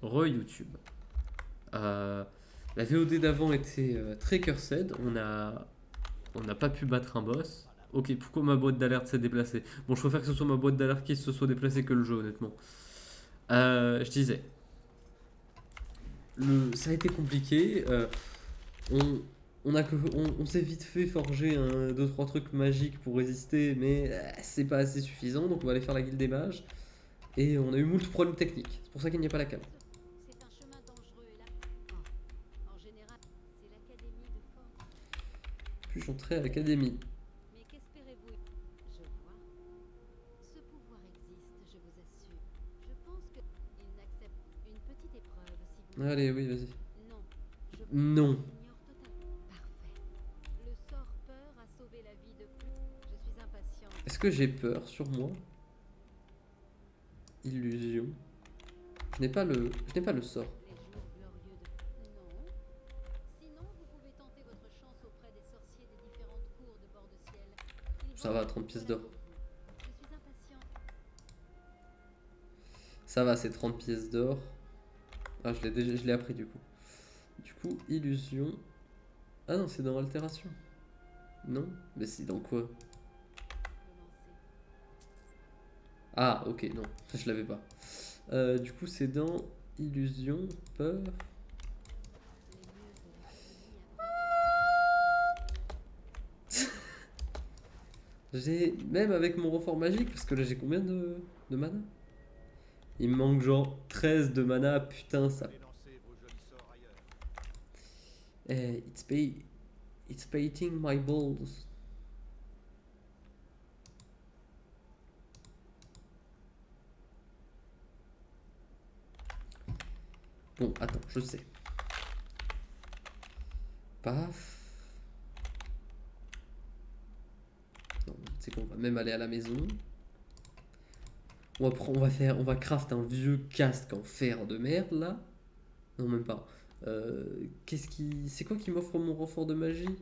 Re-YouTube. La VOD d'avant était très cursed. On n'a pas pu battre un boss. Ok, pourquoi ma boîte d'alerte s'est déplacée? Bon, je préfère que ce soit ma boîte d'alerte qui se soit déplacée que le jeu, honnêtement. Je disais, ça a été compliqué. On, on s'est vite fait forger deux trois trucs magiques pour résister, mais c'est pas assez suffisant. Donc on va aller faire la guilde des mages. Et on a eu moult problèmes techniques. C'est pour ça qu'il n'y a pas la cam. C'est un chemin dangereux et là. En général, c'est l'académie de force. Puis j'entrais à l'académie. Mais qu'espérez-vous? Je vois. Ce pouvoir existe, je vous assure. Je pense que il n'accepte une petite épreuve si vous. Allez, oui, vas-y. Non. Je pense Non. qu'il ignore totalement. Parfait. Le sort peur a sauvé la vie de. Je suis impatient. Est-ce que j'ai peur sur moi? Illusion. Je n'ai pas le sort. Les jours glorieux de. Non. Sinon, vous pouvez tenter votre chance auprès des sorciers des différentes cours de bord de ciel. Ils Ça vont va, être 30 pièces là d'or. pour vous. Je suis impatient. Ça va, c'est 30 pièces d'or. Ah, je l'ai appris du coup. Du coup, illusion. Ah non, c'est dans altération. Non? Mais c'est dans quoi? Commencez. Ah, ok, non, je l'avais pas. Du coup, c'est dans illusion, peur. Les murs de l'académie abritent. J'ai même avec mon renfort magique, parce que là j'ai combien de mana? Il me manque genre 13 de mana, putain, ça. Eh, it's painting my balls. Bon, attends, je sais. Paf. Non, c'est qu'on va même aller à la maison. On va craft un vieux casque en fer de merde là. Non, même pas. C'est quoi qui m'offre mon renfort de magie?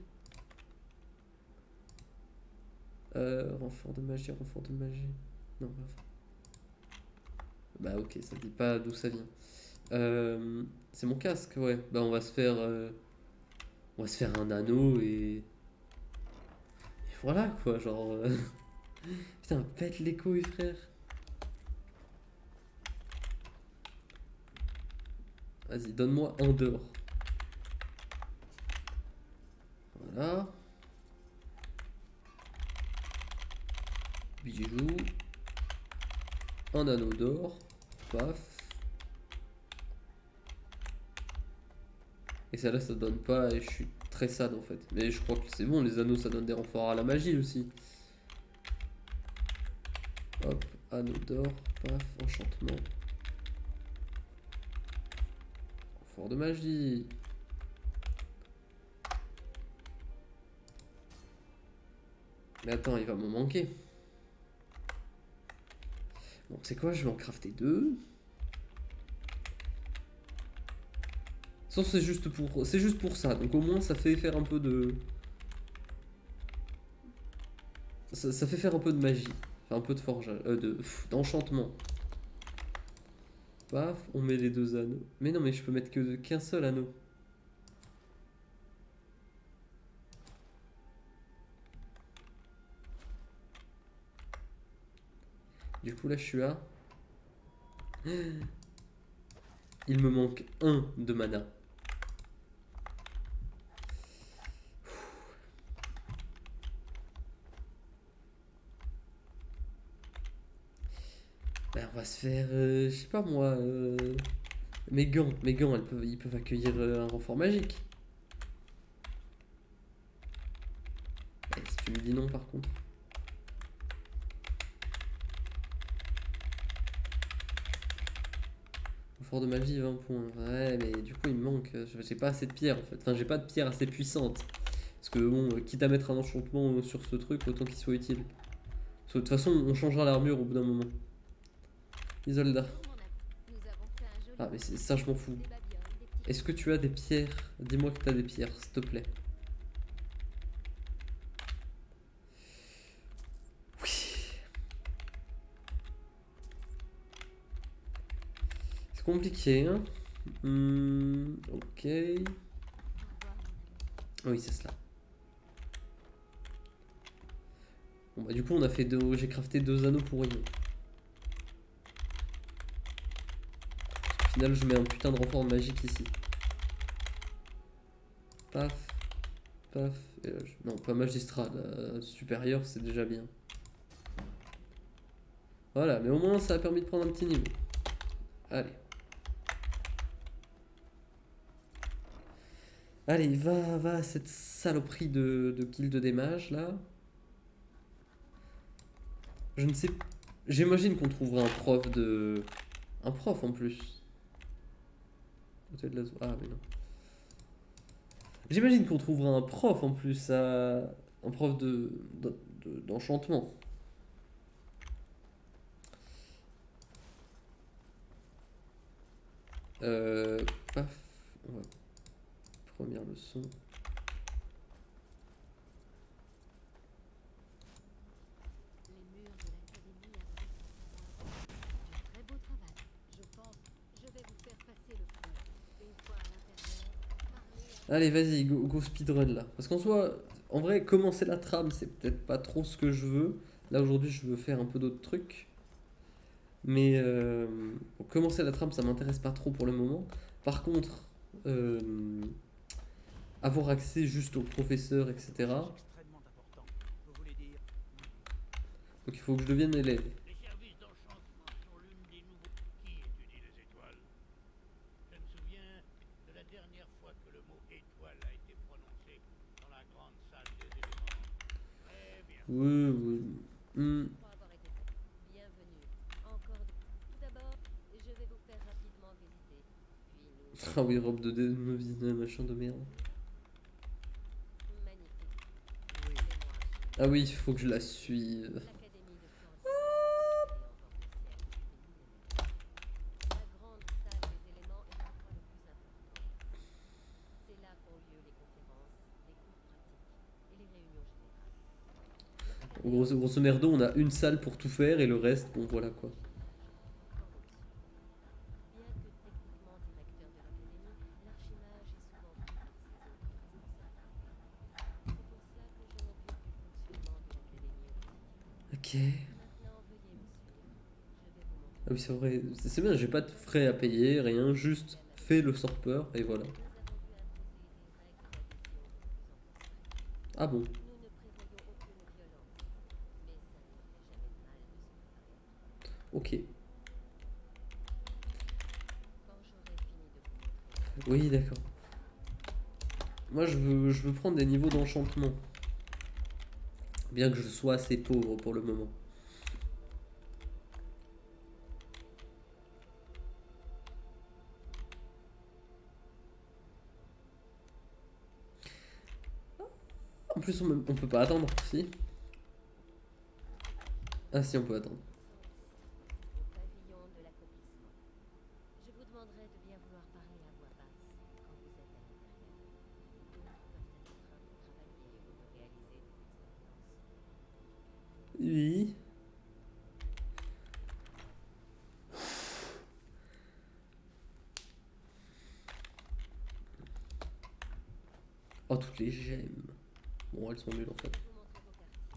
Renfort de magie, renfort de magie. Non, renfort. Bah ok, ça dit pas d'où ça vient. C'est mon casque, ouais. Bah on va se faire un anneau et voilà quoi, genre. Putain, pète les couilles, frère. Vas-y, donne-moi un d'or. Voilà. Bijoux. Un anneau d'or. Paf. Et ça là, ça donne pas et je suis très sad en fait. Mais je crois que c'est bon, les anneaux ça donne des renforts à la magie aussi. Hop, anneau d'or, paf, enchantement. Renfort de magie. Mais attends, il va m'en manquer. Bon, c'est quoi, je vais en crafter deux. Ça c'est juste pour ça. Donc au moins ça fait faire un peu de ça fait faire un peu de magie, enfin, un peu de forgeage, d'enchantement. Paf, on met les deux anneaux. Mais non, mais je peux mettre qu'un seul anneau. Du coup là je suis à il me manque un de mana. Ben, on va se faire, je sais pas moi, mes gants ils peuvent accueillir un renfort magique. Eh, si tu me dis non par contre. Renfort de magie 20 points. Ouais, mais du coup il me manque, j'ai pas assez de pierres en fait. Enfin, j'ai pas de pierres assez puissantes. Parce que bon, quitte à mettre un enchantement sur ce truc, autant qu'il soit utile. Parce que de toute façon, on changera l'armure au bout d'un moment. Isolda. Nous avons fait un joli. Ah, mais ça, je m'en fous. Des babioles, des petits. Est-ce que tu as des pierres? Dis-moi que tu as des pierres, s'il te plaît. Oui. Est-ce compliqué, hein. Ok. Au revoir, mon ami. Oui, c'est cela. Bon, bah, du coup, on a fait deux. J'ai crafté 2 anneaux pour rien. Au final, je mets un putain de renfort magique ici. Paf, paf. Et là, non, pas magistral. Supérieur, c'est déjà bien. Voilà, mais au moins, ça a permis de prendre un petit niveau. Allez. Allez, va, cette saloperie de guilde des mages, là. Je ne sais. J'imagine qu'on trouvera un prof de. Un prof en plus. Côté de la Ah, mais non. J'imagine qu'on trouvera un prof en plus Un prof d'enchantement. Paf. On va- Première leçon. Les murs de l'académie abritent un très beau travail. Je pense. Je vais vous faire passer le feu. Une fois à l'intérieur, parlez à... Allez, vas-y, go speedrun là. Parce qu'en soi, en vrai, commencer la trame, c'est peut-être pas trop ce que je veux. Là, aujourd'hui, je veux faire un peu d'autres trucs. Mais pour commencer la trame, ça m'intéresse pas trop pour le moment. Par contre, euh, avoir accès juste au professeur, etc. Extrêmement important. Vous voulez dire Donc il faut que je devienne élève. Les services d'enchantement sont l'une des nouveaux qui étudie les étoiles. Je me souviens de la dernière fois que le mot étoile a été prononcé dans la grande salle des éléments. Très bien. Oui, oui. Pour avoir été fait. Bienvenue. Encore de... Tout d'abord, je vais vous faire rapidement visiter. Puis nous... Ah oui, robe de novice, machin de merde. Magnifique. oui. Suivez-moi. Ah oui, il faut que je la suive. L'académie de Florence est encore au ciel depuis millénaires. La grande salle des éléments est l'endroit le plus important. C'est là qu'ont lieu les conférences, les cours pratiques et les réunions générales. Grosso merdo, on a une salle pour tout faire et le reste, bon voilà quoi. Bien que techniquement directeur de l'académie, l'archimage est souvent pris par ses autres responsabilités. C'est pour cela que je m'occupe du fonctionnement de l'académie au quotidien. Ok. Maintenant, veuillez me suivre. Je vais vous montrer. Ah oui, c'est vrai. C'est bien, j'ai pas de frais à payer, rien, juste fais le sorpeur et voilà. Nous avons dû imposer des règles d'adhésion de plus en plus strictes. Ah bon. Nous ne prévoyons aucune violence, mais ça ne fait jamais de mal de se préparer. Ok. Quand j'aurai fini de vous montrer, Oui, d'accord. Moi, je veux prendre des niveaux d'enchantement. Bien que je sois assez pauvre pour le moment. En plus, on peut pas attendre, si. Ah si, on peut attendre. au pavillon de l'accomplissement. Je vous demanderai de bien vouloir parler à voix basse quand vous êtes à l'intérieur. D'autres peuvent être en train de travailler ou de réaliser des expériences. Oui. Oh, toutes les gemmes. Bon, elles sont nulles en fait. Vous montrer vos quartiers.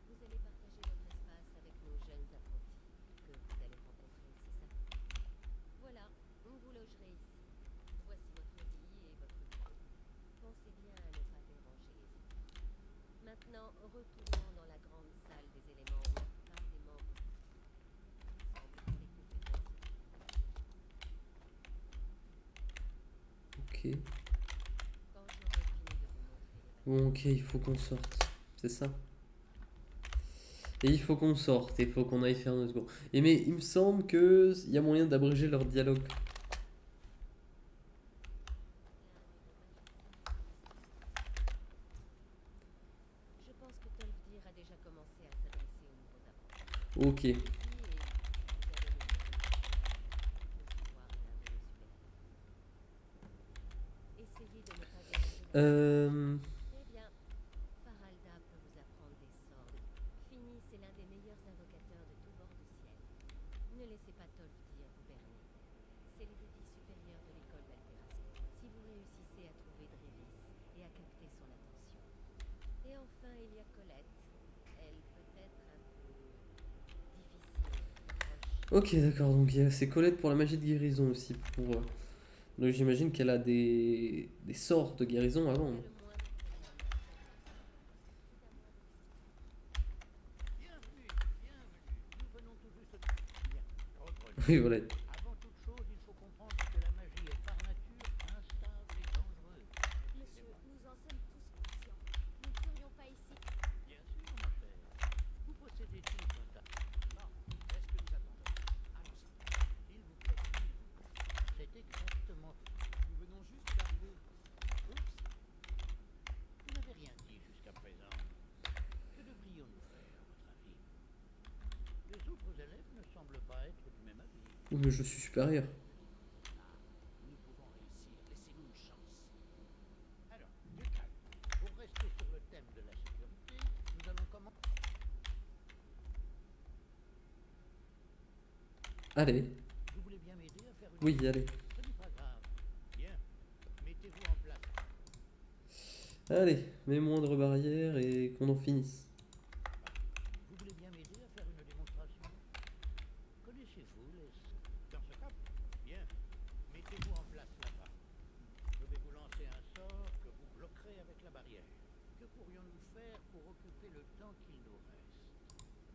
Vous allez partager votre espace avec nos jeunes apprentis que vous allez rencontrer, c'est ça? Voilà, vous logerez ici. Voici votre lit et votre bureau. Pensez bien à ne pas déranger les autres. Maintenant, retournons dans la grande salle des éléments où la plupart des membres ensemble pour les compétences. Ok. Quand j'aurai fini de vous montrer les Bon, ok, il faut qu'on sorte. C'est ça. Et il faut qu'on sorte, il faut qu'on aille faire notre cours. Et mais il me semble que il y a moyen d'abréger leur dialogue. Je pense que Tolfdir a déjà commencé à s'adresser aux nouveaux apprenants. Ok. Allez-y et si vous avez le pouvoir l'un de nos supérieurs. Essayez de ne pas déranger la... Très bien. Faralda peut vous apprendre des sorts. Finis est l'un des meilleurs invocateurs de tout bord du ciel. Ne laissez pas Tolfdir Ok, d'accord, donc c'est Colette pour la magie de guérison aussi. Donc j'imagine qu'elle a des sorts de guérison avant. Le moindre problème, Bienvenue, bienvenue. Nous venons tout juste. Bien. Reprenons. Oui, voilà. Avant toute chose, il faut comprendre que la magie est par nature instable et dangereuse. Monsieur, Excusez-moi. nous en sommes tous conscients. Nous ne serions pas ici. Bien sûr, ma chère. Vous possédez tous un tas. Bon, est-ce que nous attendons? Allons-y. S'il vous plaît, s'il vous plaît. C'est exactement. Nous venons juste d'arriver. Oups. Vous n'avez rien dit jusqu'à présent. Que devrions-nous faire, à votre avis? Les autres élèves ne semblent pas être du même avis. Oh, mais je suis supérieur. Nous pouvons réussir. Laissez-nous une chance. Alors, du calme. Pour rester sur le thème de la sécurité, nous allons commencer. Allez, Vous voulez bien m'aider à faire une. oui, allez. Ce n'est pas grave. Bien. Mettez-vous en place. Allez, mets moindre barrière et qu'on en finisse. Vous voulez bien m'aider à faire une démonstration? Connaissez-vous les. Dans ce cas, bien. Mettez-vous en place là-bas. Je vais vous lancer un sort que vous bloquerez avec la barrière. Que pourrions-nous faire pour occuper le temps qu'il nous reste?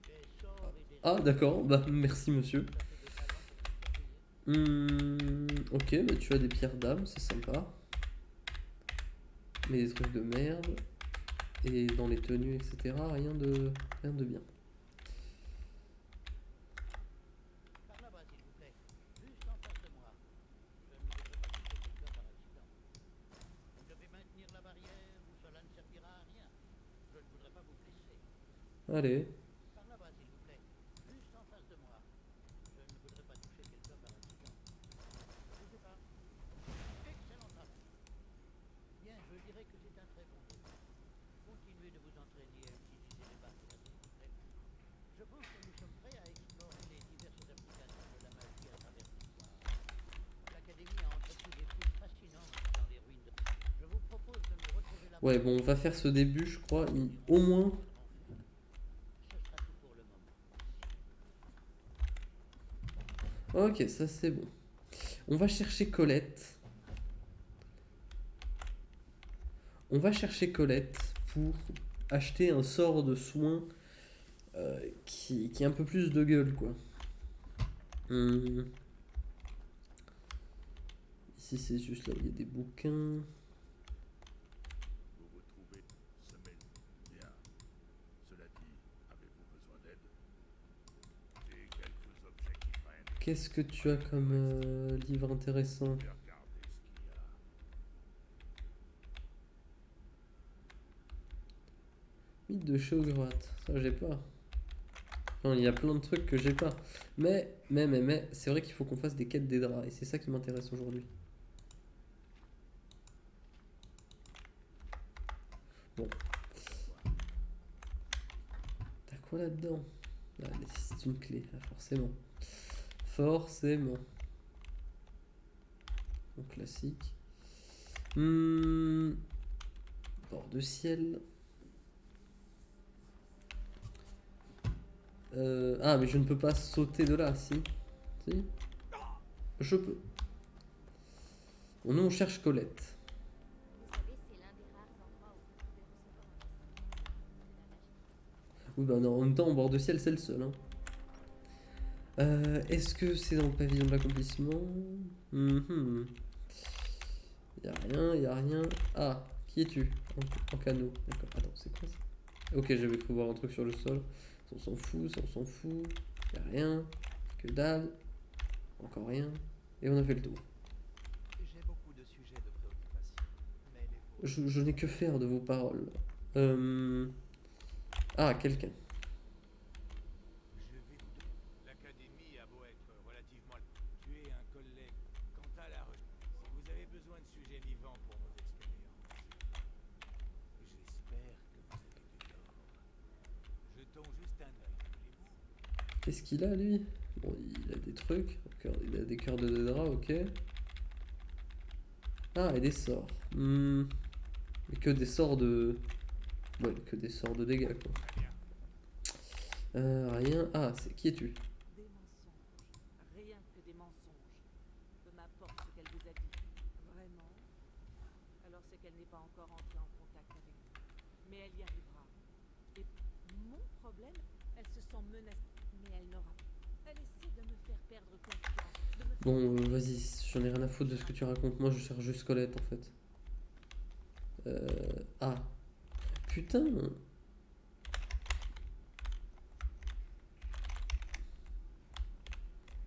Des sorts et des. Ah, d'accord, bah merci monsieur. Tout à fait de talent pour vous surveiller. Ok, bah tu as des pierres d'âme, c'est sympa. Mais des trucs de merde. Et dans les tenues, etc. Rien de bien. Par là-bas, s'il vous plaît. Juste en face de moi. Je ne voudrais pas toucher quelqu'un par accident. Vous devez maintenir la barrière ou cela ne servira à rien. Je ne voudrais pas vous blesser. Allez. Par là-bas, s'il vous plaît. Juste en face de moi. Je ne voudrais pas toucher quelqu'un par accident. Ne bougez pas. Excellent travail. Bien, je dirais que c'est un très bon début. Continuez de vous entraîner à utiliser les barrières, s'il vous plaît. Je pense que nous sommes prêts à explorer les diverses applications de la magie à travers l'histoire. L'Académie a entrepris des fouilles fascinantes dans les ruines de. Je vous propose de me retrouver là-bas. Ouais, bon, on va faire ce début, je crois. Au moins. Ce sera tout pour le moment. Ok, ça c'est bon. On va chercher Colette. On va chercher Colette pour acheter un sort de soin qui a un peu plus de gueule, quoi. Ici, c'est juste là où il y a des bouquins. Vous vous trouvez semaine. Bien. Cela dit, avez-vous besoin d'aide? J'ai quelques objets qui traînent. Qu'est-ce que tu as comme livre intéressant? Je vais regarder ce qu'il y a. Mythe de Shoggoth, ça j'ai pas. Non, il y a plein de trucs que j'ai pas. Mais, c'est vrai qu'il faut qu'on fasse des quêtes des draps. Et c'est ça qui m'intéresse aujourd'hui. Bon. T'as quoi là-dedans? Ah, mais c'est une clé, ah, forcément. Forcément. Donc classique. Bord de ciel. Ah, mais je ne peux pas sauter de là, si. Si. Je peux. Bon, nous, on cherche Colette. Vous savez, c'est l'un des rares endroits où vous pouvez recevoir un message de la magie. Oui, bah non, en même temps, en bord de ciel, c'est le seul. Hein. Est-ce que c'est dans le pavillon de l'accomplissement? Y'a rien, y'a rien. Ah, qui es-tu? En canot. D'accord. Attends, c'est quoi ça? Ok, j'avais cru voir un truc sur le sol. Ça, on s'en fout, ça, on s'en fout. Y'a rien. Que dalle. Encore rien. Et on a fait le tour. J'ai beaucoup de sujets de préoccupation, mais les vôtres. Je n'ai que faire de vos paroles. Ah, quelqu'un. Je vais vous donner. L'académie a beau être relativement. Tu es un collègue. Quant à la recherche, si vous avez besoin de sujets vivants pour vos expériences, j'espère que vous avez de l'or. Jetons juste un œil, voulez-vous? Qu'est-ce qu'il a, lui? Bon, il a des trucs. Il a des cœurs de Dedra, ok. Ah, et des sorts. Mais que des sorts de... Ouais, que des sorts de dégâts, quoi. Très bien. Rien. Ah, qui es-tu? Des mensonges. des mensonges. Peu m'importe ce qu'elle vous a dit. Vraiment? Alors c'est qu'elle n'est pas encore entrée en contact avec vous. Mais elle y arrivera. Et mon problème, elle se sent menacée. Mais elle n'aura pas. Elle essaie de me faire perdre confiance. De me faire Bon, vas-y, j'en ai rien à foutre de ce que tu racontes. Moi, je cherche juste Colette en fait. Ah, putain.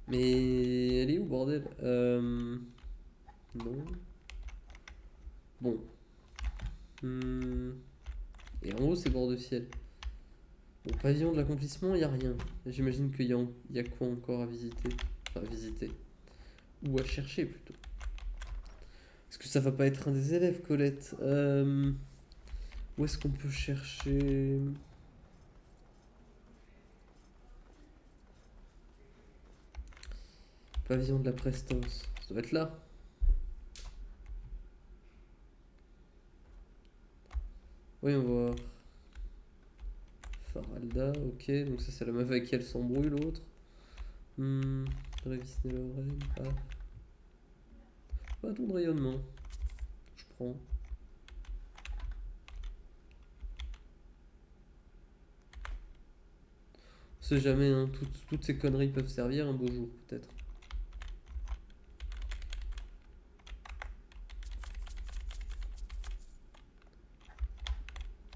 Mais elle est où, bordel? Non. Bon. Et en haut, c'est bord de ciel. Bon, pavillon de l'accomplissement, y a rien. J'imagine y a quoi encore à visiter. Enfin, à visiter. Ou à chercher plutôt. Est-ce que ça va pas être un des élèves, Colette? Où est-ce qu'on peut chercher? Pavillon de la prestance. Ça doit être là. Voyons voir. Faralda, ok. Donc ça c'est la meuf avec qui elle s'embrouille, l'autre. Révisner l'oreille. Ah. Bâton de rayonnement. Je prends. On sait jamais, hein. Toutes ces conneries peuvent servir un beau jour, peut-être.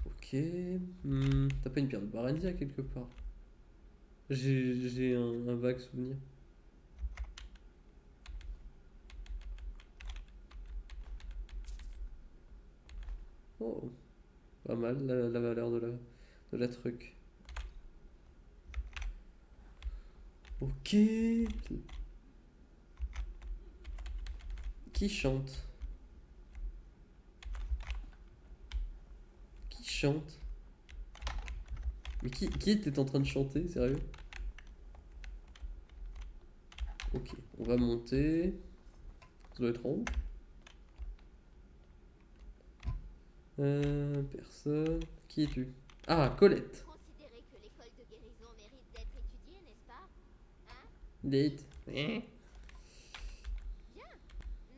Ok. T'as pas une pierre de Barendia quelque part? J'ai un vague souvenir. Oh, pas mal la valeur de la truc. Ok. Qui chante? Qui chante? Mais qui était en train de chanter, sérieux? Ok, on va monter. Ça doit être en haut. Personne. Qui es-tu? Ah, Colette. Considérez que l'école de guérison mérite d'être étudiée, n'est-ce pas? Hein? Date. Bien.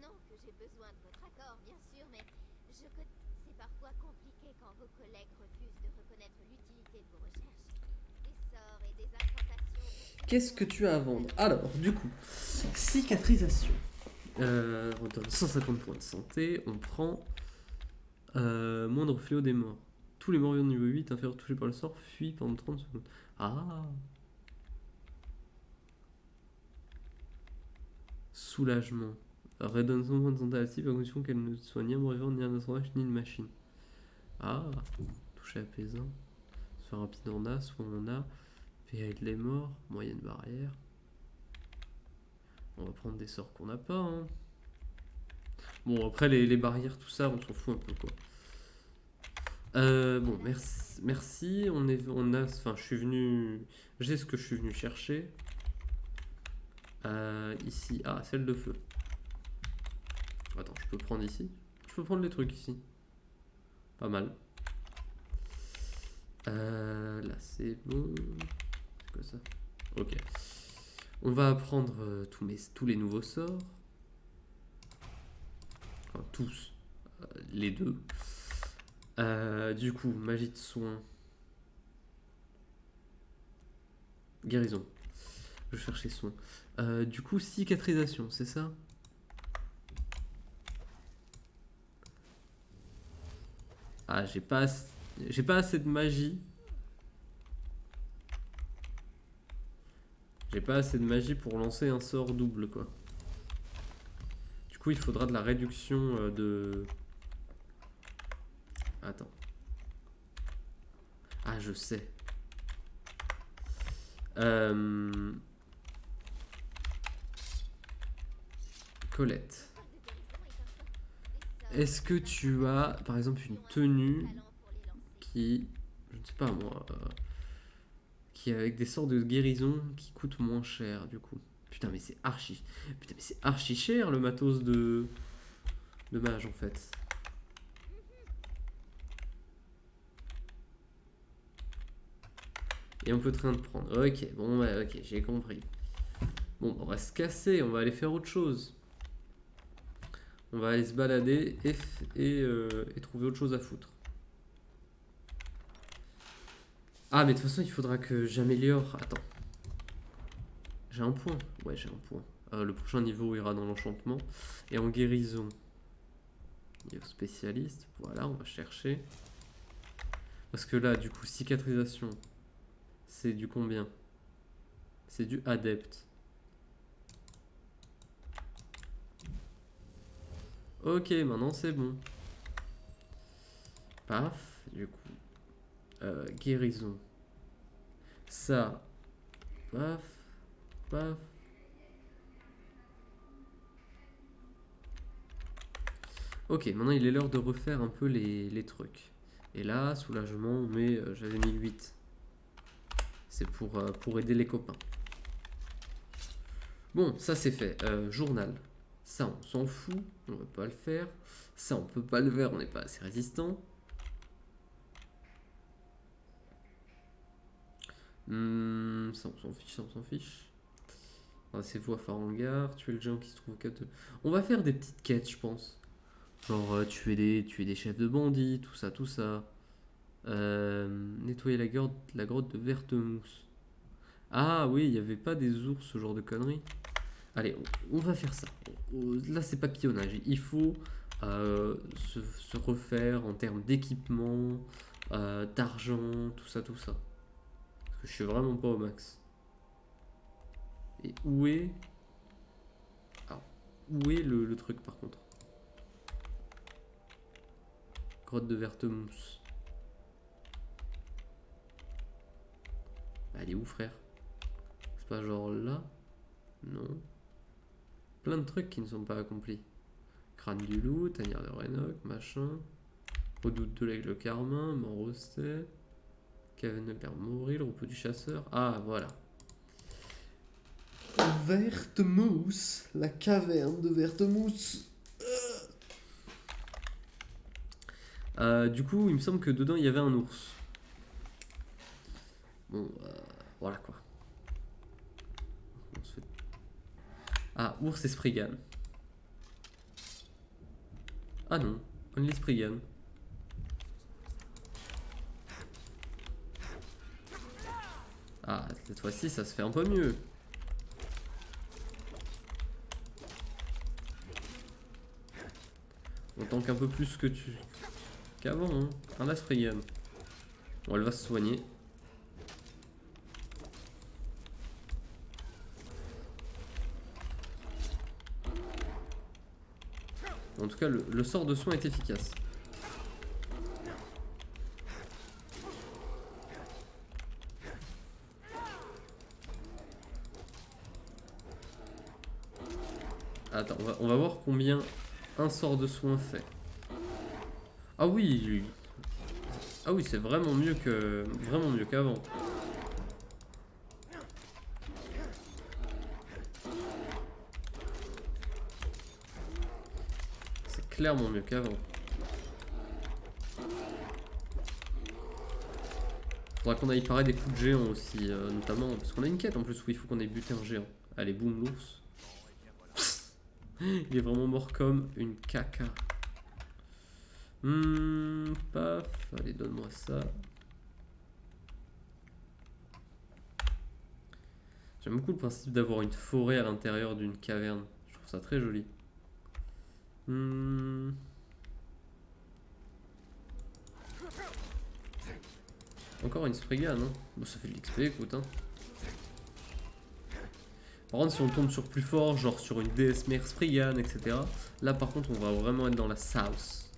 Non que j'ai besoin de votre accord, bien sûr, mais c'est parfois compliqué quand vos collègues refusent de reconnaître l'utilité de vos recherches. Des sorts et des incantations. Qu'est-ce que tu as à vendre? Alors, du coup, cicatrisation. On donne 150 points de santé. On prend moindre fléau des morts. Tous les morts de niveau 8 inférieurs touchés par le sort fuient pendant 30 secondes. Ah. Soulagement. Redonne 100 points de santé à la cible à condition qu'elle ne soit ni un morivore, ni un assemblage, ni une machine. Ah. Toucher apaisant. Soit rapide on a, soit on a. Péril les morts. Moyenne barrière. On va prendre des sorts qu'on n'a pas. Hein. Bon, après les barrières, tout ça, on s'en fout un peu quoi. Bon, merci. Enfin, je suis venu. J'ai ce que je suis venu chercher. Ici, ah, celle de feu. Attends, je peux prendre ici. Je peux prendre les trucs ici. Pas mal. Là, c'est bon. C'est quoi ça? Ok. On va apprendre tous les nouveaux sorts. Enfin, tous. Les deux. Du coup, magie de soin. Guérison. Je cherchais soin. Du coup, cicatrisation, c'est ça? Ah, j'ai pas assez de magie. J'ai pas assez de magie pour lancer un sort double, quoi. Du coup, il faudra de la réduction de... Attends. Ah, je sais. Colette. Est-ce que tu as, par exemple, une tenue qui, je ne sais pas moi, qui est avec des sorts de guérison qui coûtent moins cher, du coup? Putain, mais c'est archi cher le matos de mage en fait. Et on peut rien de prendre. Ok, bon, ouais, ok, j'ai compris. Bon, on va se casser, on va aller faire autre chose. On va aller se balader et trouver autre chose à foutre. Ah, mais de toute façon, il faudra que j'améliore. Attends. J'ai un point. Ouais, j'ai un point. Le prochain niveau ira dans l'enchantement. Et en guérison. Niveau spécialiste. Voilà, on va chercher. Parce que là, du coup, cicatrisation. C'est du combien? C'est du adepte. Ok, maintenant c'est bon. Paf, du coup. Guérison. Ça. Paf. Paf. Ok, maintenant il est l'heure de refaire un peu les trucs. Et là, soulagement, on met. J'avais mis 8. C'est pour aider les copains. Bon, ça c'est fait. Journal. Ça, on s'en fout. On va pas le faire. Ça, on peut pas le faire. On n'est pas assez résistant. Ça, on s'en fiche. Ça, on s'en fiche. C'est vous à Farangar. Tuer le géant qui se trouve au cap de... On va faire des petites quêtes, je pense. Genre, tuer des chefs de bandits. Tout ça, tout ça. Nettoyer la grotte de Vertemousse. Ah oui, il n'y avait pas des ours, ce genre de conneries. Allez, on va faire ça. Là, c'est papillonnage. Il faut se refaire en termes d'équipement, d'argent, tout ça, tout ça. Parce que je suis vraiment pas au max. Et où est... Alors, où est le truc, par contre? Grotte de Vertemousse. Elle est où, frère? C'est pas genre là? Non. Plein de trucs qui ne sont pas accomplis. Crâne du loup, tanière de Rénoc, machin. Redoute de l'aigle carmin, Morostet. Caverne de Père Moril, repos du chasseur. Ah, voilà. Vertemousse. La caverne de Vertemousse. Du coup, il me semble que dedans, il y avait un ours. Bon, voilà quoi. On se fait... Ah, ours et Spriggan. Ah non, only Spriggan. Ah, cette fois-ci, ça se fait un peu mieux. On tank un peu plus que qu'avant, hein. Un la Spriggan. Bon, elle va se soigner. En tout cas, le sort de soin est efficace. Attends, on va voir combien un sort de soin fait. Ah oui, ah oui, c'est vraiment mieux qu'avant. C'est clairement mieux qu'avant. Faudra qu'on aille parer des coups de géant aussi, notamment parce qu'on a une quête en plus où il faut qu'on ait buté un géant. Allez, boum, l'ours. Il est vraiment mort comme une caca. Paf. Allez, donne-moi ça. J'aime beaucoup le principe d'avoir une forêt à l'intérieur d'une caverne. Je trouve ça très joli. Encore une Spriggan, hein. Bon, ça fait de l'XP, écoute, hein. Par contre, si on tombe sur plus fort, genre sur une déesse mère Spriggan, etc. Là, par contre, on va vraiment être dans la sauce.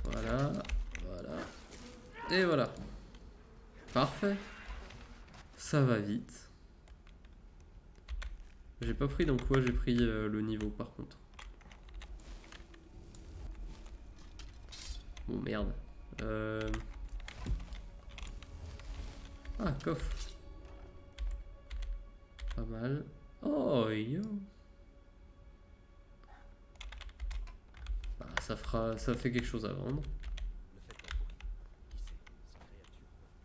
Voilà, voilà. Et voilà. Parfait. Ça va vite. J'ai pas pris dans quoi j'ai pris le niveau, par contre. Bon, merde. Ah, coffre. Pas mal. Oh, yo. Bah, ça fait quelque chose à vendre. Ne faites pas de bruit. Qui sait, ces créatures peuvent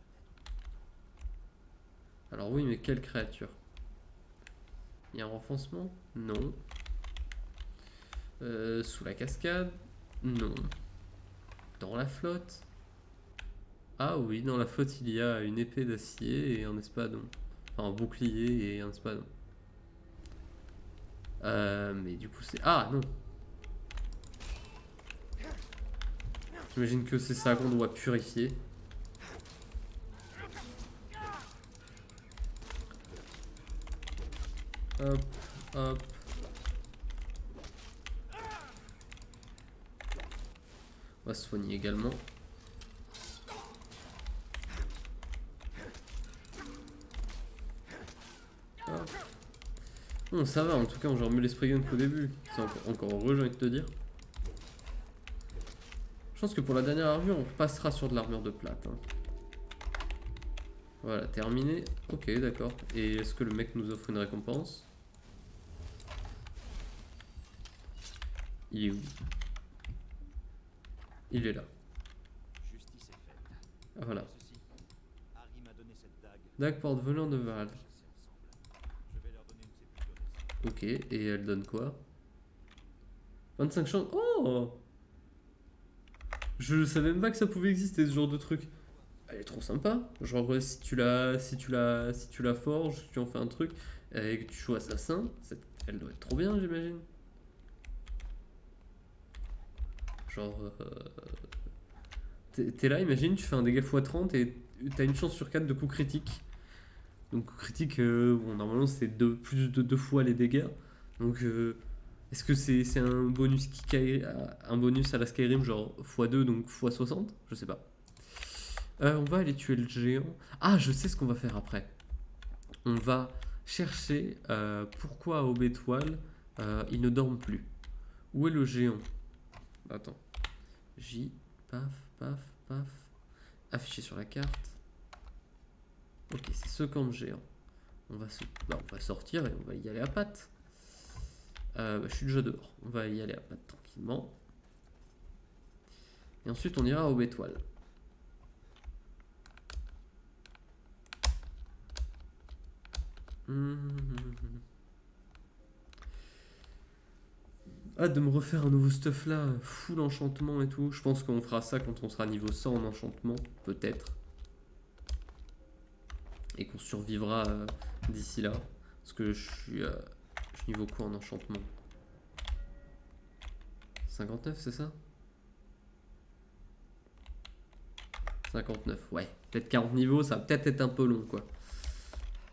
peut-être. Alors oui, mais quelle créature? Il y a un renfoncement? Non. Sous la cascade? Non. Dans la flotte? Ah oui, dans la flotte, il y a une épée d'acier et un espadon. Enfin, un bouclier et un espadon. Mais du coup, c'est... Ah, non! J'imagine que c'est ça qu'on doit purifier. Hop, hop. On va se soigner également. Hop. Bon, ça va, en tout cas, on gère mieux les spray guns qu'au début. C'est encore heureux, j'ai envie de te dire. Je pense que pour la dernière armure, on passera sur de l'armure de plate. Hein. Voilà, terminé. Ok, d'accord. Et est-ce que le mec nous offre une récompense? Il est où? Il est là. Justice est faite. Ah, voilà. Ceci. Harry m'a donné cette dague. Dague porte-volant de Val. Chasser ensemble. Je vais leur donner une de ses plus récentes. Ok, et elle donne quoi? 25 chances. Oh! Je savais même pas que ça pouvait exister ce genre de truc. Elle est trop sympa. Genre si tu la forges, tu en fais un truc et que tu joues assassin, elle doit être trop bien, j'imagine. Genre t'es là, imagine, tu fais un dégât x30 et t'as une chance sur 4 de coup critique. Donc coup critique, bon normalement c'est plus de 2 fois les dégâts. Donc est-ce que c'est un bonus un bonus à la Skyrim genre x2 donc x60? Je sais pas. On va aller tuer le géant. Ah, je sais ce qu'on va faire après. On va chercher pourquoi à Aube-Étoile il ne dorme plus. Où est le géant? Attends. J, paf, paf, paf. Affiché sur la carte. Ok, c'est ce camp de géant. On va sortir et on va y aller à pattes. Je suis déjà dehors. On va y aller à pattes tranquillement. Et ensuite, on ira à Aube-Étoile. Hâte de me refaire un nouveau stuff là, full enchantement et tout. Je pense qu'on fera ça quand on sera niveau 100 en enchantement, peut-être. Et qu'on survivra d'ici là. Parce que je suis niveau quoi en enchantement? 59, c'est ça? 59, ouais. Peut-être 40 niveaux, ça va peut-être être un peu long quoi.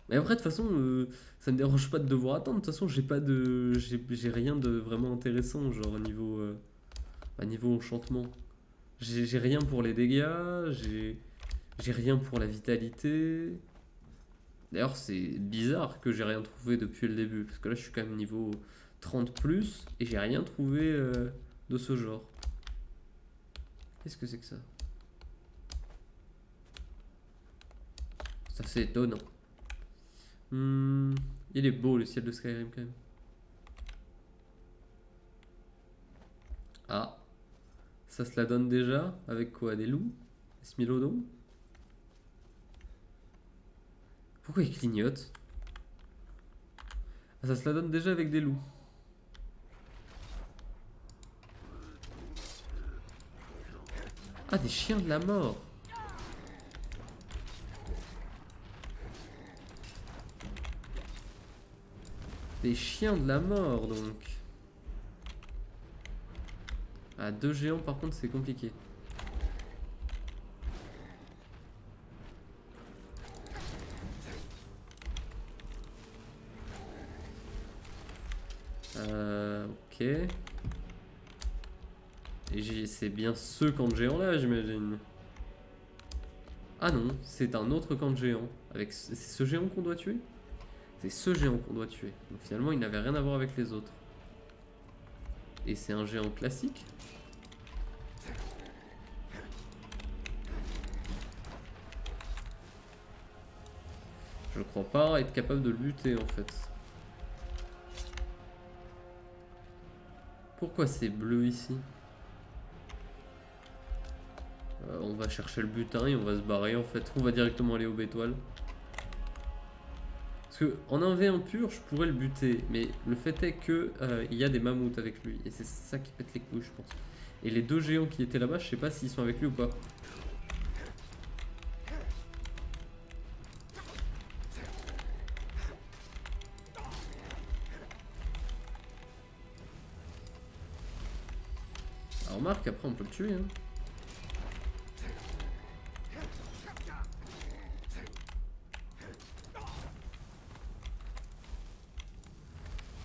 Mais après, de toute façon, ça me dérange pas de devoir attendre. De toute façon, j'ai rien de vraiment intéressant, genre niveau enchantement. J'ai rien pour les dégâts, j'ai rien pour la vitalité. D'ailleurs, c'est bizarre que j'ai rien trouvé depuis le début, parce que là, je suis quand même niveau 30 plus et j'ai rien trouvé de ce genre. Qu'est-ce que c'est que ça? Ça, c'est étonnant. Il est beau le ciel de Skyrim quand même. Ah, ça se la donne déjà avec quoi? Des loups? Des smilodons? Pourquoi il clignote? Ah, ça se la donne déjà avec des loups. Ah, des chiens de la mort. Des chiens de la mort donc. Ah, 2 géants par contre c'est compliqué. Ok. Et c'est bien ce camp de géants là, j'imagine. Ah non, c'est un autre camp de géants. C'est ce géant qu'on doit tuer? C'est ce géant qu'on doit tuer. Donc finalement, il n'avait rien à voir avec les autres. Et c'est un géant classique? Je crois pas être capable de lutter en fait. Pourquoi c'est bleu ici? On va chercher le butin et on va se barrer en fait. On va directement aller au bétoile. Parce que en 1v1 pur, je pourrais le buter. Mais le fait est que il y a des mammouths avec lui. Et c'est ça qui pète les couilles, je pense. Et les deux géants qui étaient là-bas, je sais pas s'ils sont avec lui ou pas. Alors remarque, après on peut le tuer. Hein.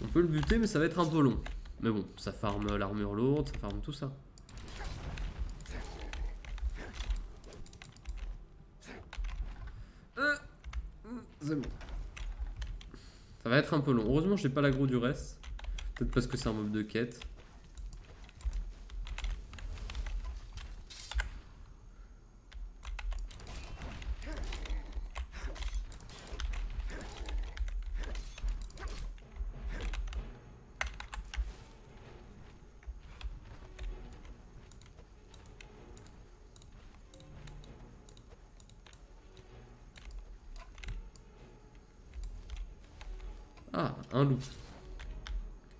On peut le buter, mais ça va être un peu long. Mais bon, ça farme l'armure lourde, ça farme tout ça. C'est bon. Ça va être un peu long. Heureusement, j'ai pas l'aggro du reste. Peut-être parce que c'est un mob de quête. Ah, un loup.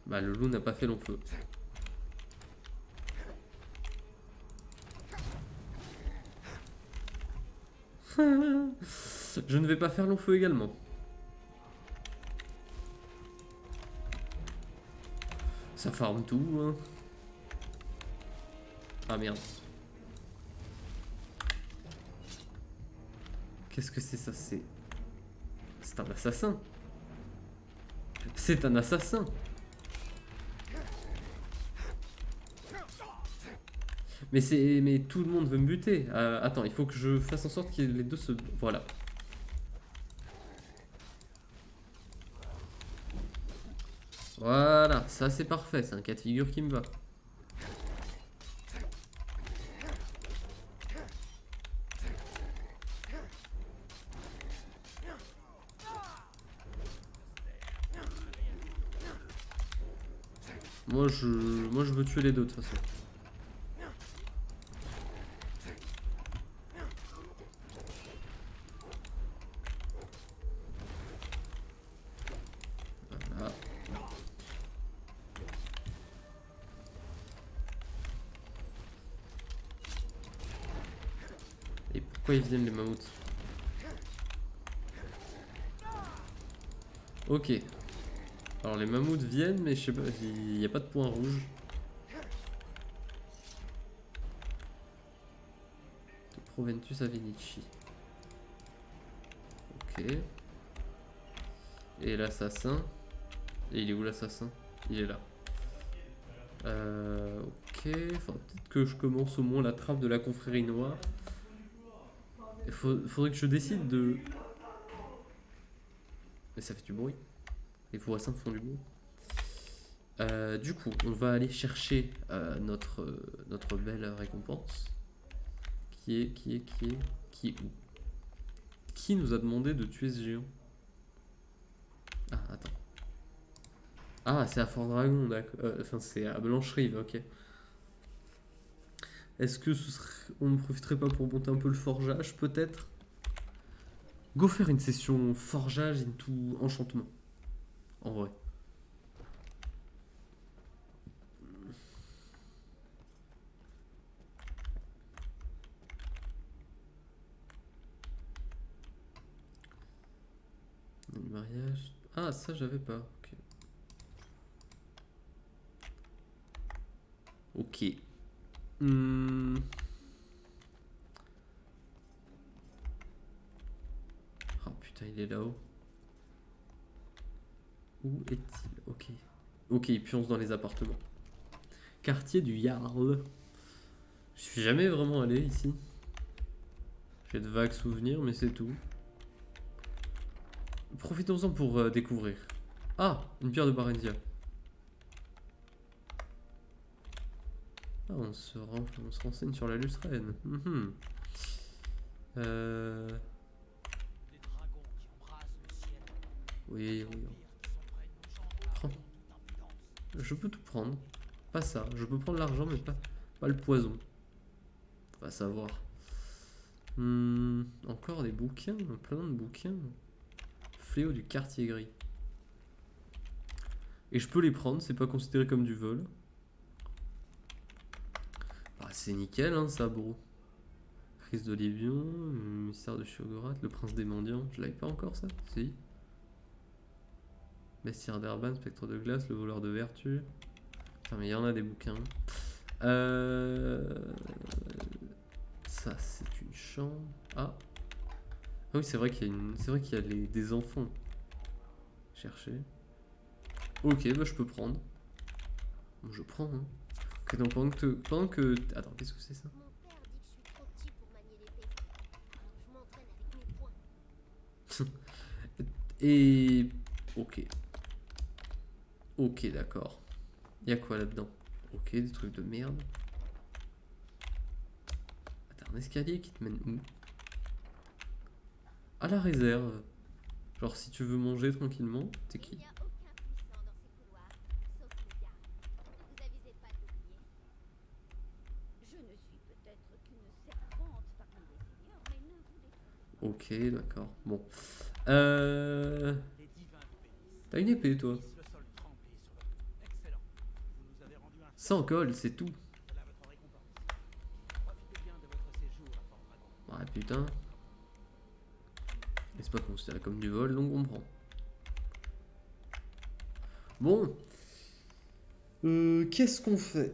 Bah, le loup n'a pas fait long feu. Je ne vais pas faire long feu également. Ça farme tout, hein. Ah merde. Qu'est-ce que c'est ça? C'est un assassin. C'est un assassin. Mais tout le monde veut me buter. Attends, il faut que je fasse en sorte que les deux se... Voilà. Voilà, ça c'est parfait. C'est un cas de figure qui me va. Moi je veux tuer les deux de toute façon. Voilà. Et pourquoi ils viennent les mammouths? Ok. Alors les mammouths viennent, mais je sais pas, il n'y a pas de point rouge. De Proventus à Vinici. Ok. Et l'assassin. Et il est où l'assassin? Il est là. Ok. Enfin, peut-être que je commence au moins la trappe de la confrérie noire. Il faudrait que je décide de... Mais ça fait du bruit. Les voisins font du bruit. Du coup, on va aller chercher notre belle récompense. Qui est où? Qui nous a demandé de tuer ce géant? Ah, attends. Ah, c'est à Fort Dragon, d'accord. Enfin, c'est à Blancherive, ok. Est-ce que on ne profiterait pas pour monter un peu le forgeage, peut-être? Go faire une session forgeage into enchantement. En vrai. Le mariage. Ah, ça j'avais pas. Ok. Ok. Oh putain, il est là-haut. Où est-il? Ok. Ok, il pionce dans les appartements. Quartier du Jarl. Je suis jamais vraiment allé ici. J'ai de vagues souvenirs, mais c'est tout. Profitons-en pour découvrir. Ah, une pierre de Barentia. Ah, on se renseigne sur la Lustrène. Les dragons qui embrasent le ciel. Oui. Prends. Je peux tout prendre. Pas ça. Je peux prendre l'argent, mais pas le poison. Va savoir. Encore des bouquins, plein de bouquins. Fléau du quartier gris. Et je peux les prendre, c'est pas considéré comme du vol. Bah, c'est nickel, hein, ça, bro. Crise d'Olivion, mystère de Shogorat, le prince des mendiants. Je l'avais pas encore, ça? Si. Bestiaire d'Herban, spectre de glace, le voleur de vertu. Putain, mais il y en a des bouquins. Ça, c'est une chambre. Ah. Ah oui, c'est vrai qu'il y a c'est vrai qu'il y a des enfants. Chercher. Ok, bah je peux prendre. Bon, je prends, hein. Ok, donc pendant que... Attends, qu'est-ce que c'est ça? Mon père dit que je suis trop petit pour manier l'épée. Alors je m'entraîne avec mes poings. Et... Ok. Ok, d'accord. Y'a quoi là-dedans? Ok, des trucs de merde. Attends, un escalier qui te mène où? À la réserve. Genre, si tu veux manger tranquillement, t'es Il qui? n'y a aucun puissant dans ces couloirs, sauf le garde. Ne vous avisez pas de l'oublier. Je ne suis peut-être qu'une serpente parmi les seigneurs, mais ne vous détrompez pas. Ok, d'accord. Bon. Les divins vous bénissent. T'as une épée, toi? Puisse le sol trembler sur votre... Excellent. Vous nous avez rendu un... Sans colle, c'est tout. Voilà votre récompense. Profitez bien de votre séjour à Fort Dragon. Ouais, putain. Et c'est pas considéré comme du vol, donc on prend. Bon. Qu'est-ce qu'on fait?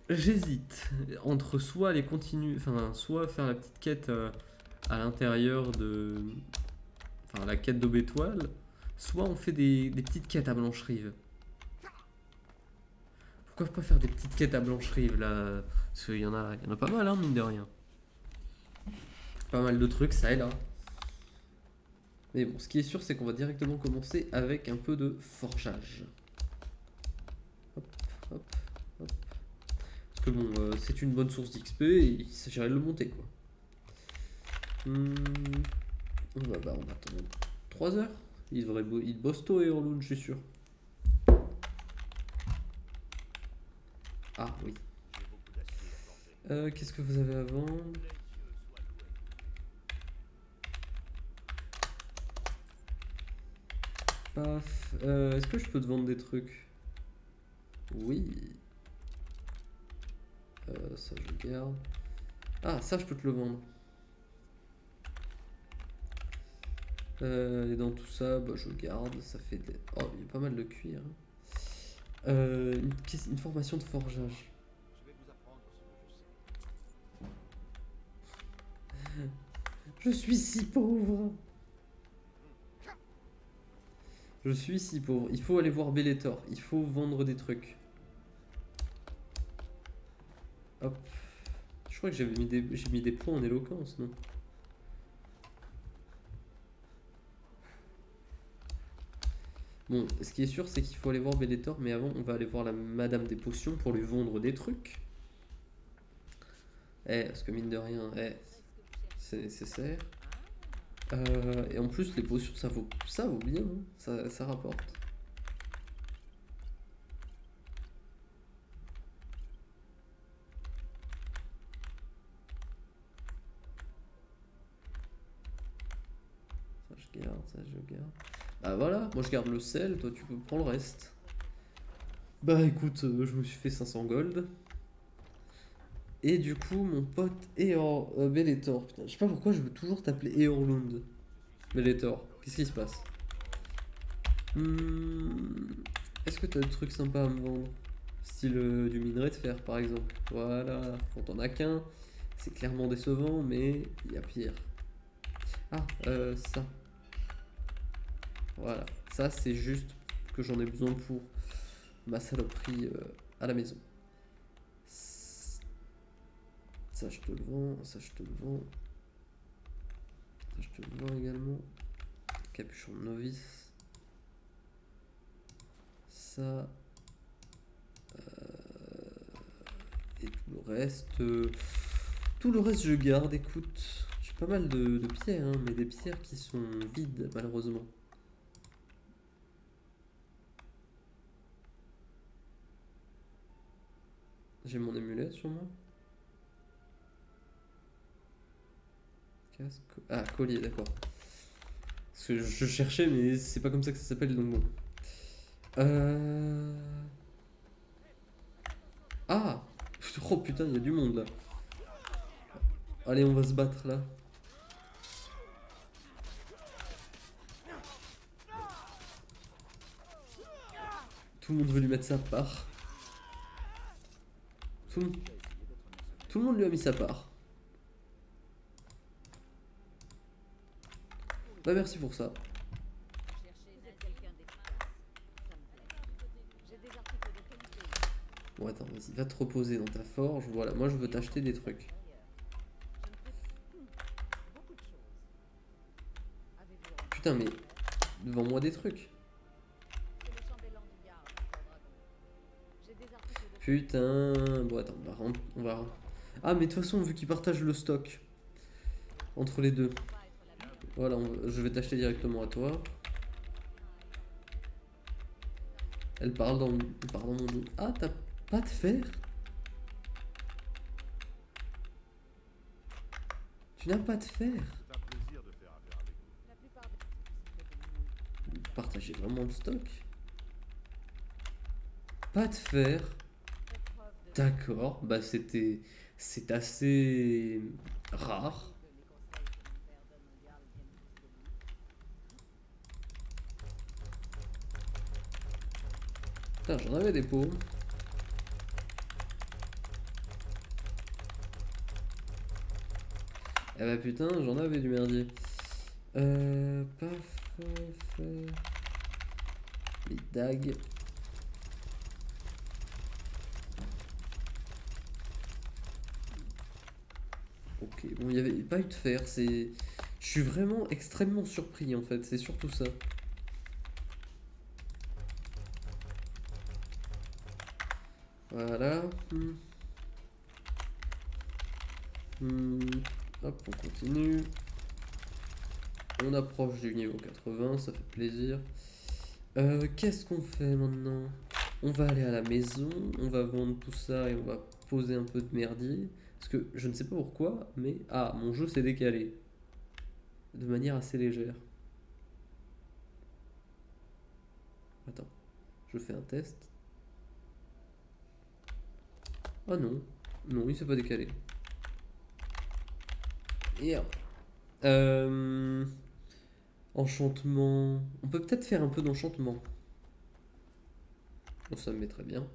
J'hésite entre soit aller continuer, enfin, soit faire la petite quête à l'intérieur de. Enfin, la quête d'Aube Étoile, soit on fait des petites quêtes à Blanche-Rive. Pourquoi pas faire des petites quêtes à Blanche-Rive là? Parce qu'il y en a pas mal, hein, mine de rien. Pas mal de trucs, ça et là. Mais bon, ce qui est sûr, c'est qu'on va directement commencer avec un peu de forgeage. Hop, hop, hop. Parce que bon, c'est une bonne source d'XP et il s'agirait de le monter, quoi. Bah, on attend 3 heures. Il bosse tôt et Orlund, je suis sûr. Ah oui. J'ai beaucoup d'acier à forger. Qu'est-ce que vous avez à vendre? Les dieux soient loués. Paf. Est-ce que je peux te vendre des trucs? Oui. Ça je garde. Ah, ça je peux te le vendre. Et dans tout ça, bah, je garde. Ça fait des... Oh, il y a pas mal de cuir. Une formation de forgeage. Je vais vous apprendre ce que je sais. Je suis si pauvre. Je suis si pauvre. Il faut aller voir Bellator. Il faut vendre des trucs. Hop. Je crois que j'ai mis des points en éloquence, non? Bon, ce qui est sûr, c'est qu'il faut aller voir Bellator, mais avant, on va aller voir la Madame des Potions pour lui vendre des trucs. Parce que mine de rien, c'est nécessaire. Et en plus, les potions, ça vaut bien, hein. Ça rapporte. Ça, je garde, ça, je garde. Bah voilà, moi je garde le sel, toi tu peux prendre le reste. Bah écoute, je me suis fait 500 gold. Et du coup, mon pote Bellator, putain, je sais pas pourquoi je veux toujours t'appeler Eorlund. Bellator, qu'est-ce qui se passe? Est-ce que t'as des trucs sympas à me vendre? Style du minerai de fer par exemple. Voilà, quand on a qu'un, c'est clairement décevant, mais il y a pire. Ah, ça. Voilà, ça c'est juste que j'en ai besoin pour ma saloperie à la maison. Ça je te le vends, ça je te le vends. Ça je te le vends également. Capuchon de novice. Ça. Et tout le reste. Tout le reste je garde, écoute. J'ai pas mal de pierres, hein, mais des pierres qui sont vides malheureusement. J'ai mon amulette sur moi. Casque. Ah, collier, d'accord. Parce que je cherchais, mais c'est pas comme ça que ça s'appelle, donc bon. Ah! Oh putain, il y a du monde là. Allez, on va se battre là. Tout le monde veut lui mettre sa part. Tout le monde lui a mis sa part. Bah merci pour ça. Vous êtes quelqu'un d'efficace. Ça me plaît. J'ai des articles de qualité. Bon attends, vas-y, va te reposer dans ta forge. Voilà, moi je veux t'acheter des trucs. Je ne peux beaucoup de choses. Avez-vous envie Putain, mais de faire? vends-moi des trucs. C'est le chambellan du garde, Fort Dragon. J'ai des articles de Putain. Bon attends, on va... Ah mais de toute façon, vu qu'ils partagent le stock entre les deux. pas être la meilleure. Voilà, je vais t'acheter directement à toi. Elle parle dans mon dos. Ah, t'as pas de fer? Tu n'as pas de fer? C'est un plaisir de faire affaire avec vous. La plupart des c'est fait de Partagez vraiment le stock. Pas de fer. faites preuve de D'accord, bah c'est assez rare. que les conseils que mon père donne au garde viennent tous de lui. Putain, j'en avais des pots. Eh bah putain, j'en avais du merdier. Paf, fer. Les dagues. Ok, bon, il n'y avait pas eu de fer, c'est... Je suis vraiment extrêmement surpris en fait, c'est surtout ça. Voilà. Hop, on continue. On approche du niveau 80, ça fait plaisir. Qu'est-ce qu'on fait maintenant? On va aller à la maison, on va vendre tout ça et on va poser un peu de merdier. Parce que je ne sais pas pourquoi, mais... Ah, mon jeu s'est décalé. De manière assez légère. Attends, je fais un test. Ah non, non, il s'est pas décalé. Et hop. Enchantement. On peut peut-être faire un peu d'enchantement. Bon, ça me met très bien.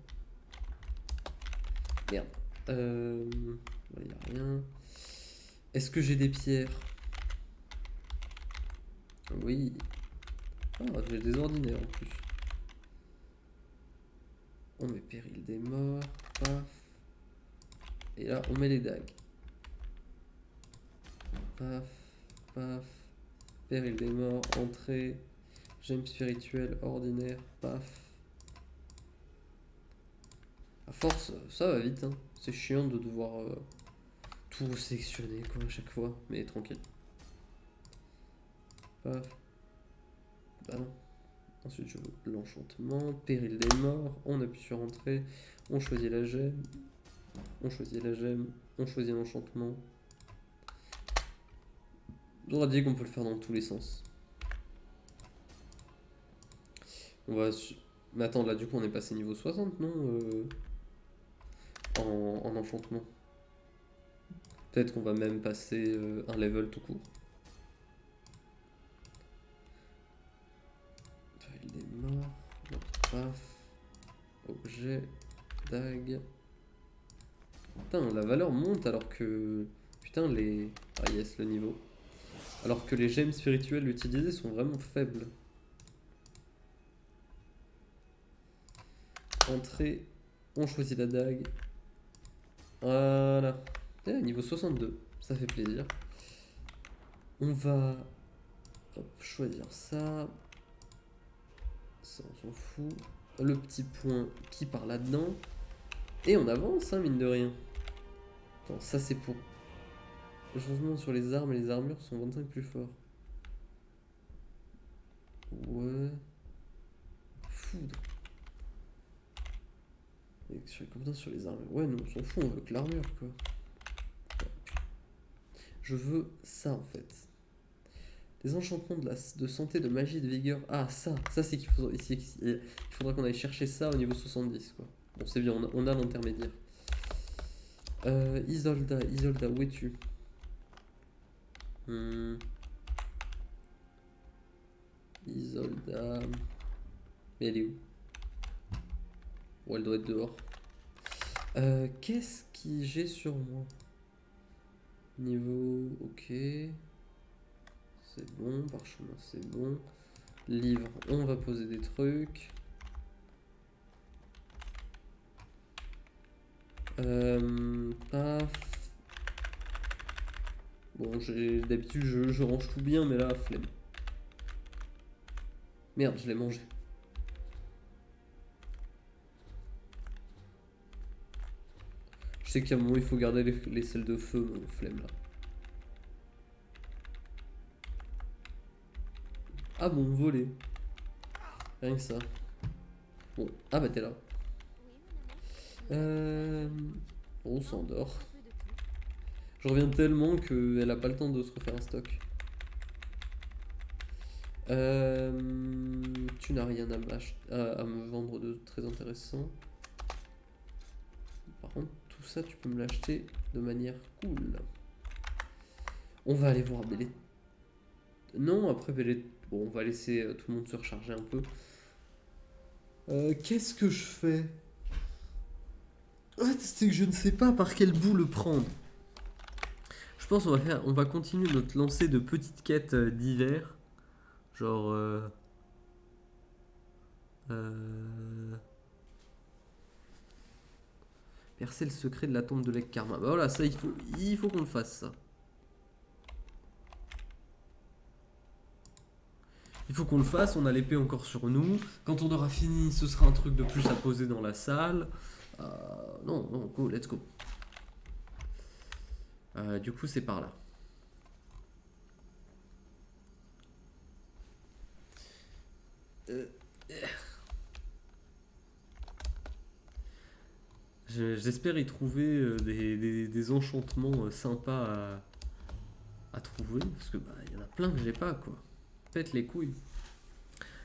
Merde. Il n'y a rien. Est-ce que j'ai des pierres? Oui. Ah, j'ai des ordinaires en plus. On met péril des morts. Paf. Et là, on met les dagues. Paf. Paf. Péril des morts. Entrée. Gemme spirituelle. Ordinaire. Paf. À force, ça va vite. Hein. C'est chiant de devoir tout sélectionner quoi, à chaque fois. Mais tranquille. Paf. Bah non. Ensuite, je veux l'enchantement. Péril des morts. On appuie sur entrée. On choisit la gemme. On choisit la gemme. On choisit l'enchantement. J'aurais dit qu'on peut le faire dans tous les sens. On va... Mais attends, là du coup on est passé niveau 60, non en enchantement. Peut-être qu'on va même passer un level tout court. Il est mort. Paf. Objet. Dague. Putain, la valeur monte alors que... Putain, les... Ah yes, le niveau. Alors que les gemmes spirituelles utilisées sont vraiment faibles. Entrée. On choisit la dague. Voilà. Niveau 62. Ça fait plaisir. On va... Hop, choisir ça. Ça, on s'en fout. Le petit point qui part là-dedans. Et on avance, hein, mine de rien. Attends, ça c'est pour... Le changement sur les armes et les armures sont 25 plus forts. Ouais. Foudre. Et sur les compétences sur les armures. Ouais, non, on s'en fout, on veut que l'armure, quoi. Je veux ça en fait. Des enchantements de santé, de magie, de vigueur. Ah, ça c'est qu'il faudra, il faudra qu'on aille chercher ça au niveau 70 quoi. Bon, c'est bien, on a l'intermédiaire. Isolda, où es-tu? Isolda. Mais elle est où? Bon, elle doit être dehors. Qu'est-ce que j'ai sur moi? Niveau. Ok. C'est bon. Parchemin, c'est bon. Livre, on va poser des trucs. Paf. Bon, d'habitude je range tout bien, mais là, flemme. Merde, je l'ai mangé. Je sais qu'à un moment il faut garder les selles de feu, mon flemme là. Ah bon, volé. Rien que ça. Bon, ah bah t'es là. On s'endort. Je reviens tellement qu'elle a pas le temps de se refaire un stock. Tu n'as rien à me vendre de très intéressant. Par contre, tout ça, tu peux me l'acheter de manière cool. On va aller voir Bellet. Non, après Bellet... Bon, on va laisser tout le monde se recharger un peu. Qu'est-ce que je fais? En fait, c'est que je ne sais pas par quel bout le prendre. Je pense on va continuer notre lancée de petites quêtes d'hiver. Genre... Percer le secret de la tombe de Lek Karma. Bah voilà, ça, il faut qu'on le fasse, ça. Il faut qu'on le fasse, on a l'épée encore sur nous. Quand on aura fini, ce sera un truc de plus à poser dans la salle. Non, go, let's go. Du coup, c'est par là. J'espère y trouver des enchantements sympas à trouver. Parce que bah, y en a plein que j'ai pas, quoi. Faites les couilles.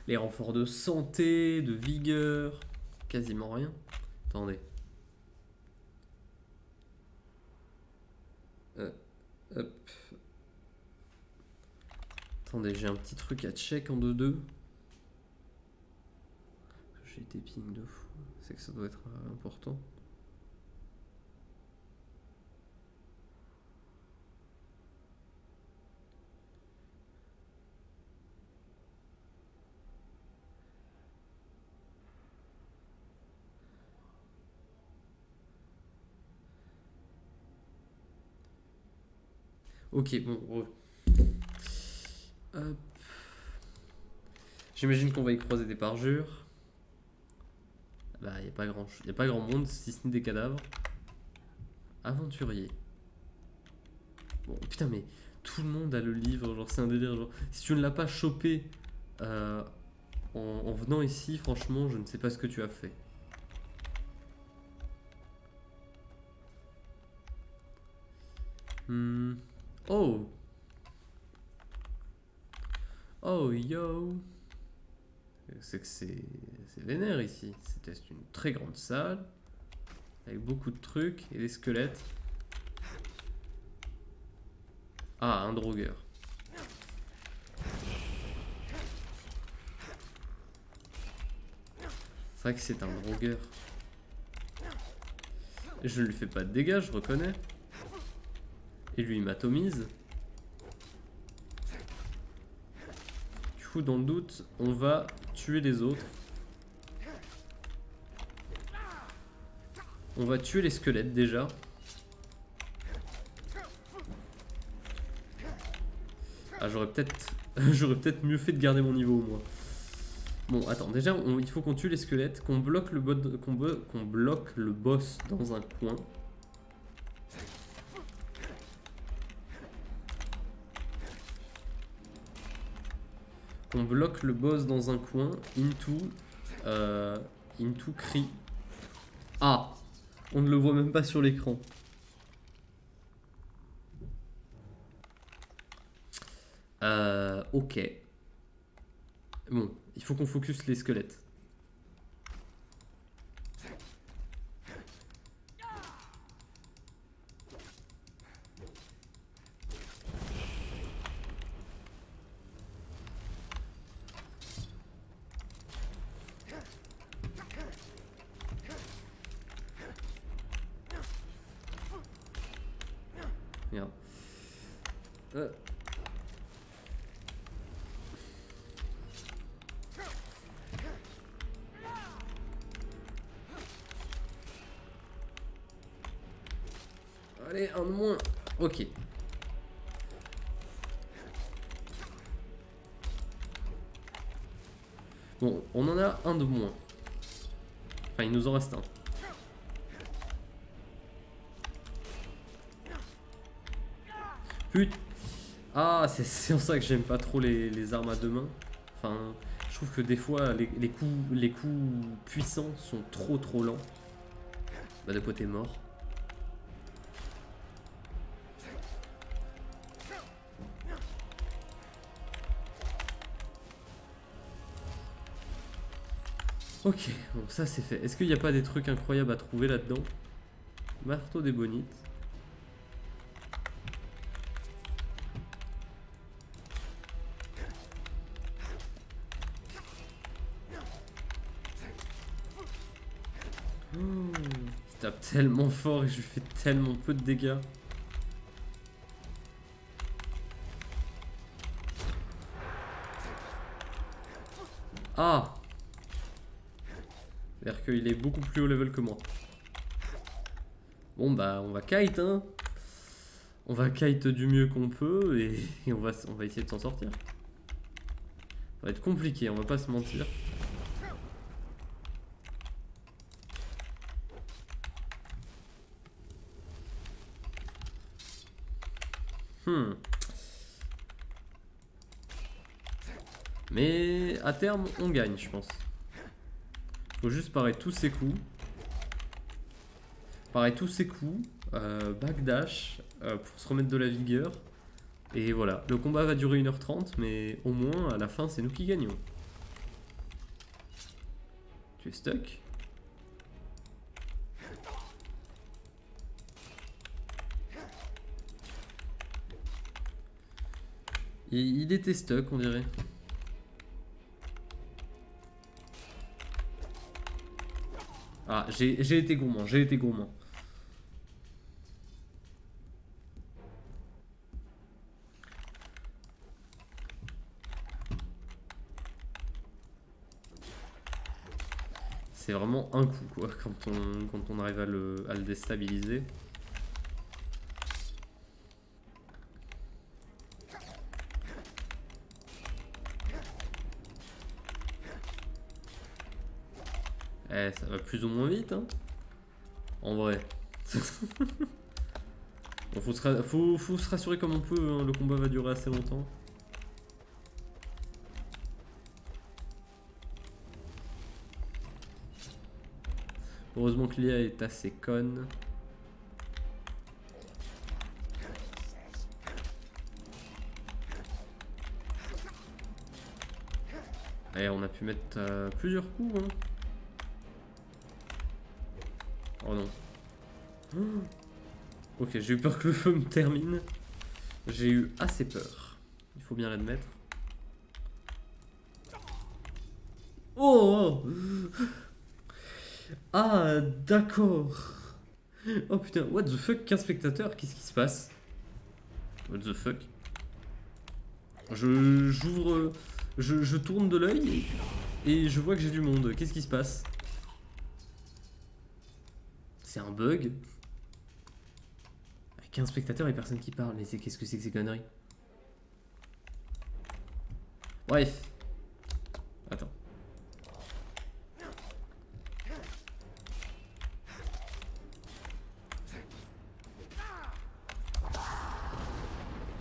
Les renforts de santé, de vigueur. Quasiment rien. Attendez. Hop. Attendez, j'ai un petit truc à check en 2-2. J'ai été ping de fou. C'est que ça doit être important. Ok, bon. Hop. J'imagine qu'on va y croiser des parjures. Bah, il n'y a pas grand monde, si ce n'est des cadavres. Aventurier. Bon, putain, mais tout le monde a le livre, genre, c'est un délire. Genre, si tu ne l'as pas chopé en venant ici, franchement, je ne sais pas ce que tu as fait. Oh! Oh, yo! C'est que c'est vénère ici. C'était une très grande salle avec beaucoup de trucs et des squelettes. Ah, un drogueur. C'est vrai que c'est un drogueur. Je ne lui fais pas de dégâts, je reconnais. Et lui, il m'atomise. Du coup, dans le doute, on va tuer les autres. On va tuer les squelettes déjà. Ah, j'aurais peut-être mieux fait de garder mon niveau, moi. Bon, attends, déjà, il faut qu'on tue les squelettes, qu'on bloque le boss dans un coin. On bloque le boss dans un coin, into cri. Ah, on ne le voit même pas sur l'écran. Ok. Bon, il faut qu'on focus les squelettes. Merde. Allez, un de moins. Ok. Bon, on en a un de moins. Enfin, il nous en reste un. Putain. Ah, c'est en ça que j'aime pas trop les armes à deux mains. Enfin, je trouve que des fois, les coups puissants sont trop lents. Bah, de quoi t'es mort. Ok, bon ça c'est fait. Est-ce qu'il n'y a pas des trucs incroyables à trouver là-dedans? Marteau d'ébonite. Oh, il tape tellement fort et je lui fais tellement peu de dégâts. Ah! C'est-à-dire qu'il est beaucoup plus haut level que moi. Bon bah on va kite hein. On va kite du mieux qu'on peut et on va essayer de s'en sortir. Ça va être compliqué, on va pas se mentir. Mais à terme on gagne je pense. Faut juste parer tous ses coups. Backdash pour se remettre de la vigueur. Et voilà, le combat va durer 1h30, mais au moins à la fin c'est nous qui gagnons. Tu es stuck? Il était stuck on dirait. Ah, j'ai été gourmand, C'est vraiment un coup quoi, quand on arrive à le déstabiliser. Eh, ça va plus ou moins vite, hein. En vrai. Bon, faut se rassurer comme on peut, hein. Le combat va durer assez longtemps. Heureusement que Léa est assez conne. Et on a pu mettre plusieurs coups, hein. Oh non. Ok, j'ai eu peur que le feu me termine. J'ai eu assez peur. Il faut bien l'admettre. Oh! Ah, d'accord. Oh putain, what the fuck, 15 spectateurs, qu'est-ce qui se passe? What the fuck? J'ouvre... Je tourne de l'œil et je vois que j'ai du monde. Qu'est-ce qui se passe? C'est un bug? 15 spectateurs et personne qui parle. Mais qu'est-ce que c'est que ces conneries? Bref. Attends.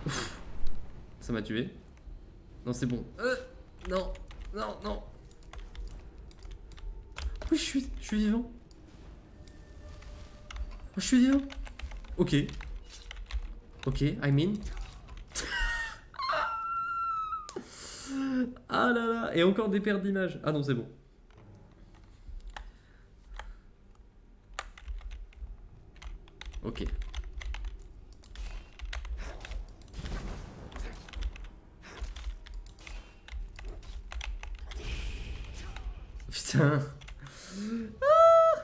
Ouf. Ça m'a tué. Non, c'est bon. Non, non, non. Oui, je suis vivant. Oh, je suis vivant. Ok. Ok, I mean. Ah là là. Et encore des pertes d'images. Ah non, c'est bon. Ok. Putain. Ah.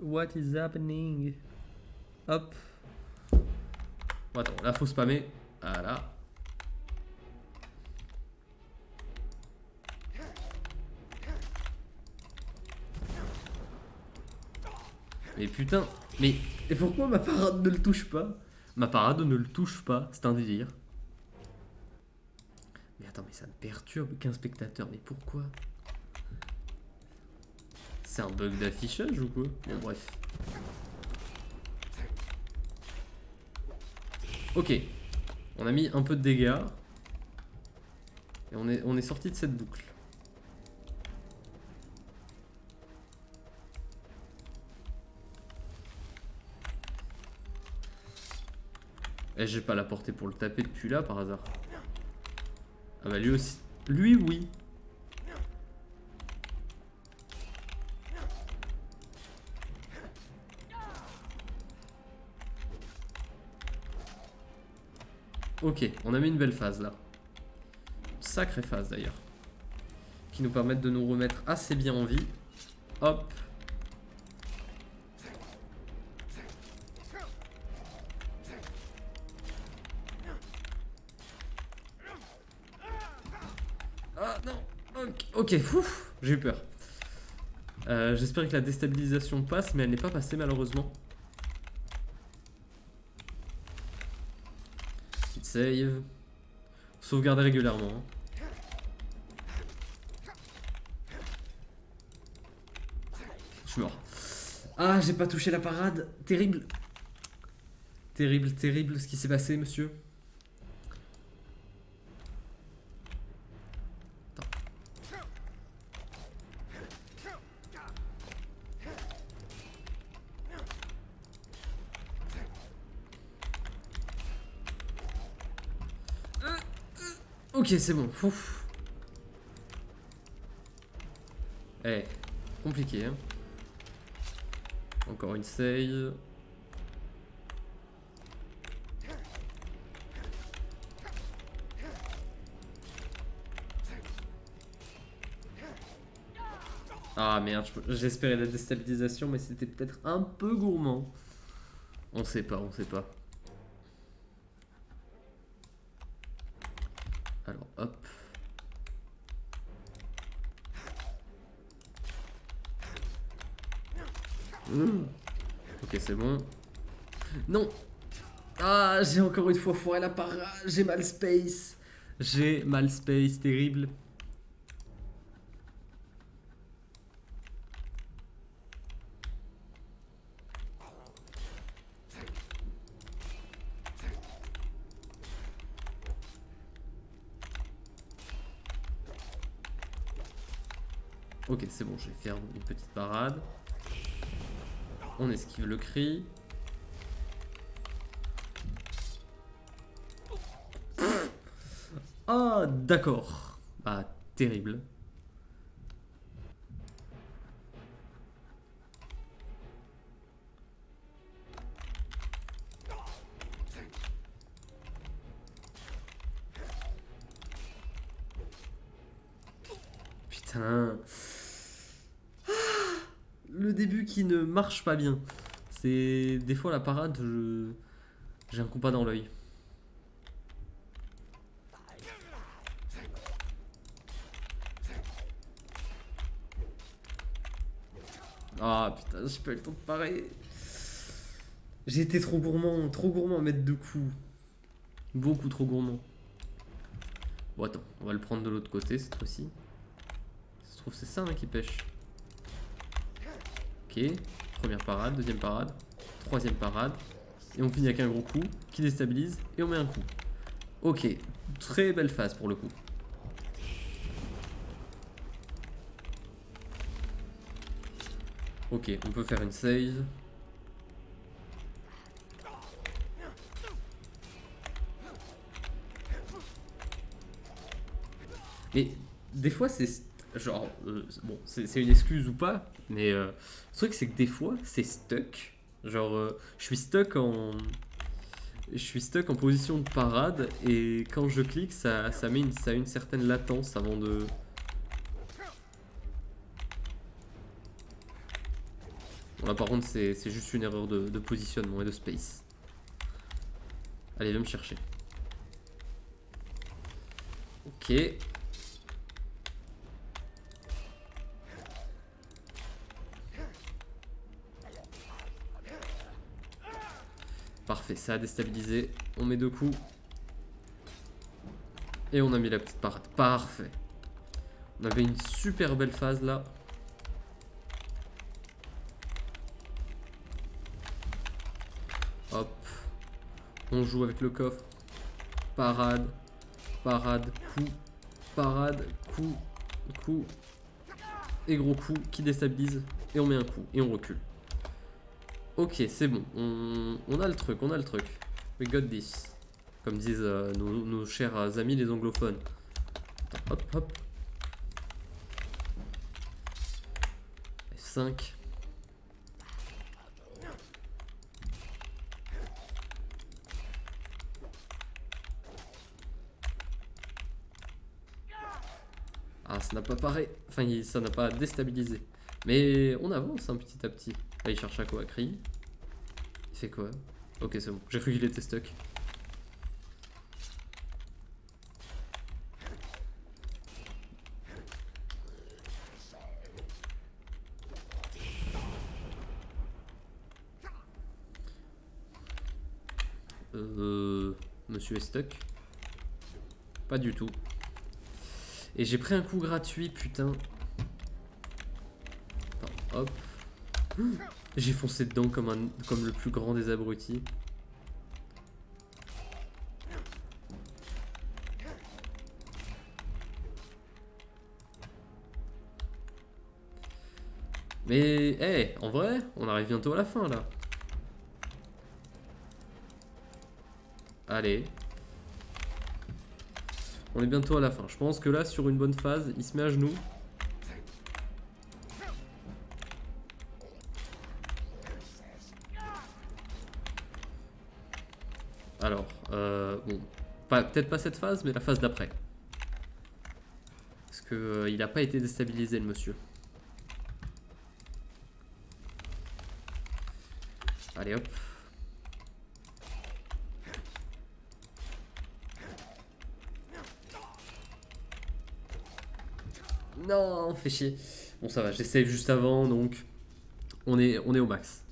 What is happening? Hop. Bon, attends, là faut spammer. Voilà. Mais putain. Mais et pourquoi ma parade ne le touche pas? Ma parade ne le touche pas. C'est un délire. Mais attends, mais ça me perturbe qu'un spectateur. Mais pourquoi? C'est un bug d'affichage ou quoi? Bon, bref. Ok. On a mis un peu de dégâts. Et on est sorti de cette boucle. Et j'ai pas la portée pour le taper depuis là par hasard. Ah bah lui aussi. Lui oui. Ok, on a mis une belle phase là. Sacrée phase d'ailleurs. Qui nous permettent de nous remettre assez bien en vie. Hop. Ah non. Ok, ouf, j'ai eu peur. J'espère que la déstabilisation passe, mais elle n'est pas passée malheureusement. Petite save. Sauvegarder régulièrement. Hein. Je suis mort. Ah, j'ai pas touché la parade. Terrible. Terrible, terrible ce qui s'est passé, monsieur. Ok, c'est bon. Ouf. Eh, compliqué, hein. Encore une save. Ah merde, j'espérais la déstabilisation, mais c'était peut-être un peu gourmand. On sait pas, on sait pas. Alors, hop. Ok, c'est bon. Non. Ah, j'ai encore une fois foiré la parade. J'ai mal space. J'ai mal space, terrible. Ok, c'est bon, je vais faire une petite parade. On esquive le cri. Ah, d'accord. Ah, terrible. Putain. Le début qui ne marche pas bien. C'est des fois la parade, j'ai un compas dans l'œil. Ah putain, j'ai pas eu le temps de parer. J'ai été trop gourmand à mettre deux coups. Beaucoup trop gourmand. Bon attends, on va le prendre de l'autre côté cette fois-ci. Ça se trouve c'est ça hein, qui pêche. Ok, première parade, deuxième parade, troisième parade. Et on finit avec un gros coup qui déstabilise et on met un coup. Ok, très belle phase pour le coup. Ok, on peut faire une save. Mais des fois, c'est genre, bon, c'est une excuse ou pas, mais le truc c'est que des fois, c'est stuck. Genre, je suis stuck en position de parade et quand je clique, ça a une certaine latence avant de. Bon, là, par contre, c'est juste une erreur de positionnement et de space. Allez, viens me chercher. Ok. Parfait, ça a déstabilisé. On met 2 coups. Et on a mis la petite parade. Parfait. On avait une super belle phase là. Hop. On joue avec le coffre. Parade. Parade. Coup. Parade. Coup. Coup. Et gros coup qui déstabilise. Et on met un coup. Et on recule. Ok, c'est bon. On a le truc. On a le truc. We got this. Comme disent nos chers amis les anglophones. Attends, hop, hop. F5. Ah, ça n'a pas paré. Enfin, ça n'a pas déstabilisé. Mais on avance hein, petit à petit. Là, il cherche à quoi? Cri. Il fait quoi? Ok, c'est bon. J'ai cru qu'il était stuck. Monsieur est stuck. Pas du tout. Et j'ai pris un coup gratuit, putain. Attends, hop. J'ai foncé dedans comme le plus grand des abrutis. Mais, hey, en vrai, on arrive bientôt à la fin, là. Allez. On est bientôt à la fin. Je pense que là, sur une bonne phase, il se met à genoux. Alors, bon. Peut-être pas cette phase, mais la phase d'après. Parce que il n'a pas été déstabilisé, le monsieur. Allez, hop. Non, fait chier. Bon, ça va, j'ai save juste avant, donc on est au max.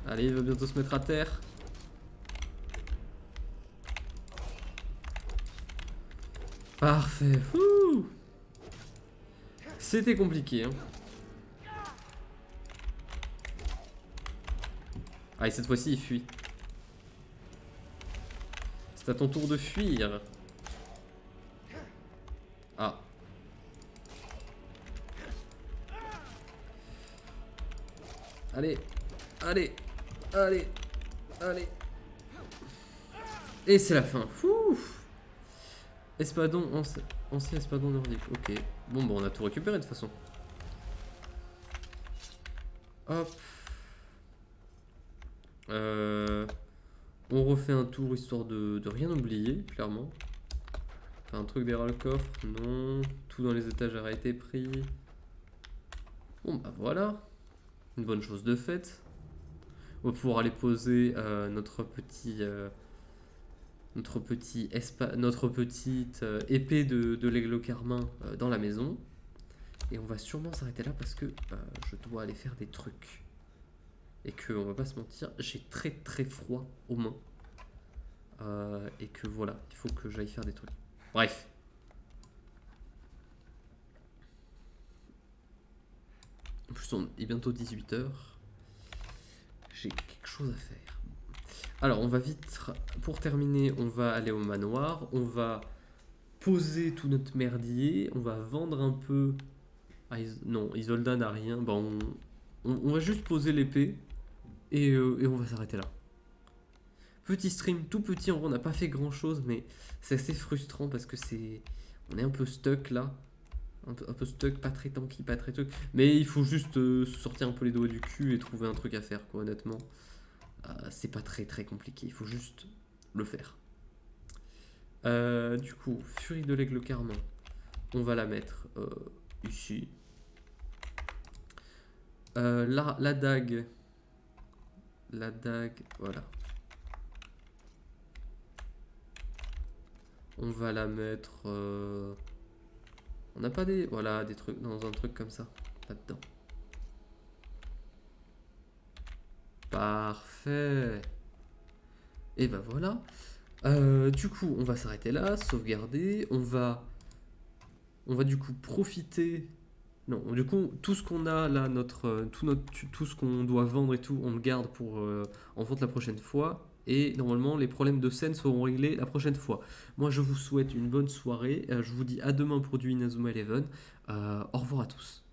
Allez, il va bientôt se mettre à terre. Parfait. C'était compliqué, hein. Ah, et cette fois-ci, il fuit. C'est à ton tour de fuir. Ah. Allez. Allez. Allez. Allez. Et c'est la fin. Fou. Espadon, ancien espadon nordique. Ok. Bon, bah on a tout récupéré de toute façon. Hop. On refait un tour histoire de rien oublier, clairement. Faire un truc derrière le coffre, non. Tout dans les étagères a été pris. Bon bah voilà. Une bonne chose de faite. On va pouvoir aller poser notre petite épée de l'aigle carmin dans la maison. Et on va sûrement s'arrêter là parce que je dois aller faire des trucs. Et que, on va pas se mentir, j'ai très très froid aux mains. Et que voilà, il faut que j'aille faire des trucs. Bref. En plus, il est bientôt 18h. J'ai quelque chose à faire. Alors, on va vite... Pour terminer, on va aller au manoir. On va poser tout notre merdier. On va vendre un peu Ah, non, Isolda n'a rien. Bon, on va juste poser l'épée et on va s'arrêter là. Petit stream, tout petit, on n'a pas fait grand chose, mais c'est assez frustrant parce que c'est. On est un peu stuck là. Un peu stuck, pas très tanky, pas très truc. Mais il faut juste se sortir un peu les doigts du cul et trouver un truc à faire, quoi, honnêtement. C'est pas très très compliqué, il faut juste le faire. Du coup, Furie de l'Aigle Carmin, on va la mettre ici. La dague. La dague, voilà. On va la mettre. On n'a pas des. Voilà, des trucs dans un truc comme ça. Là-dedans. Parfait. Et ben voilà. Du coup, on va s'arrêter là, sauvegarder. On va du coup profiter. Non, du coup, tout ce qu'on a là, tout ce qu'on doit vendre et tout, on le garde pour en vente la prochaine fois. Et normalement, les problèmes de scène seront réglés la prochaine fois. Moi, je vous souhaite une bonne soirée. Je vous dis à demain pour du Inazuma Eleven. Au revoir à tous.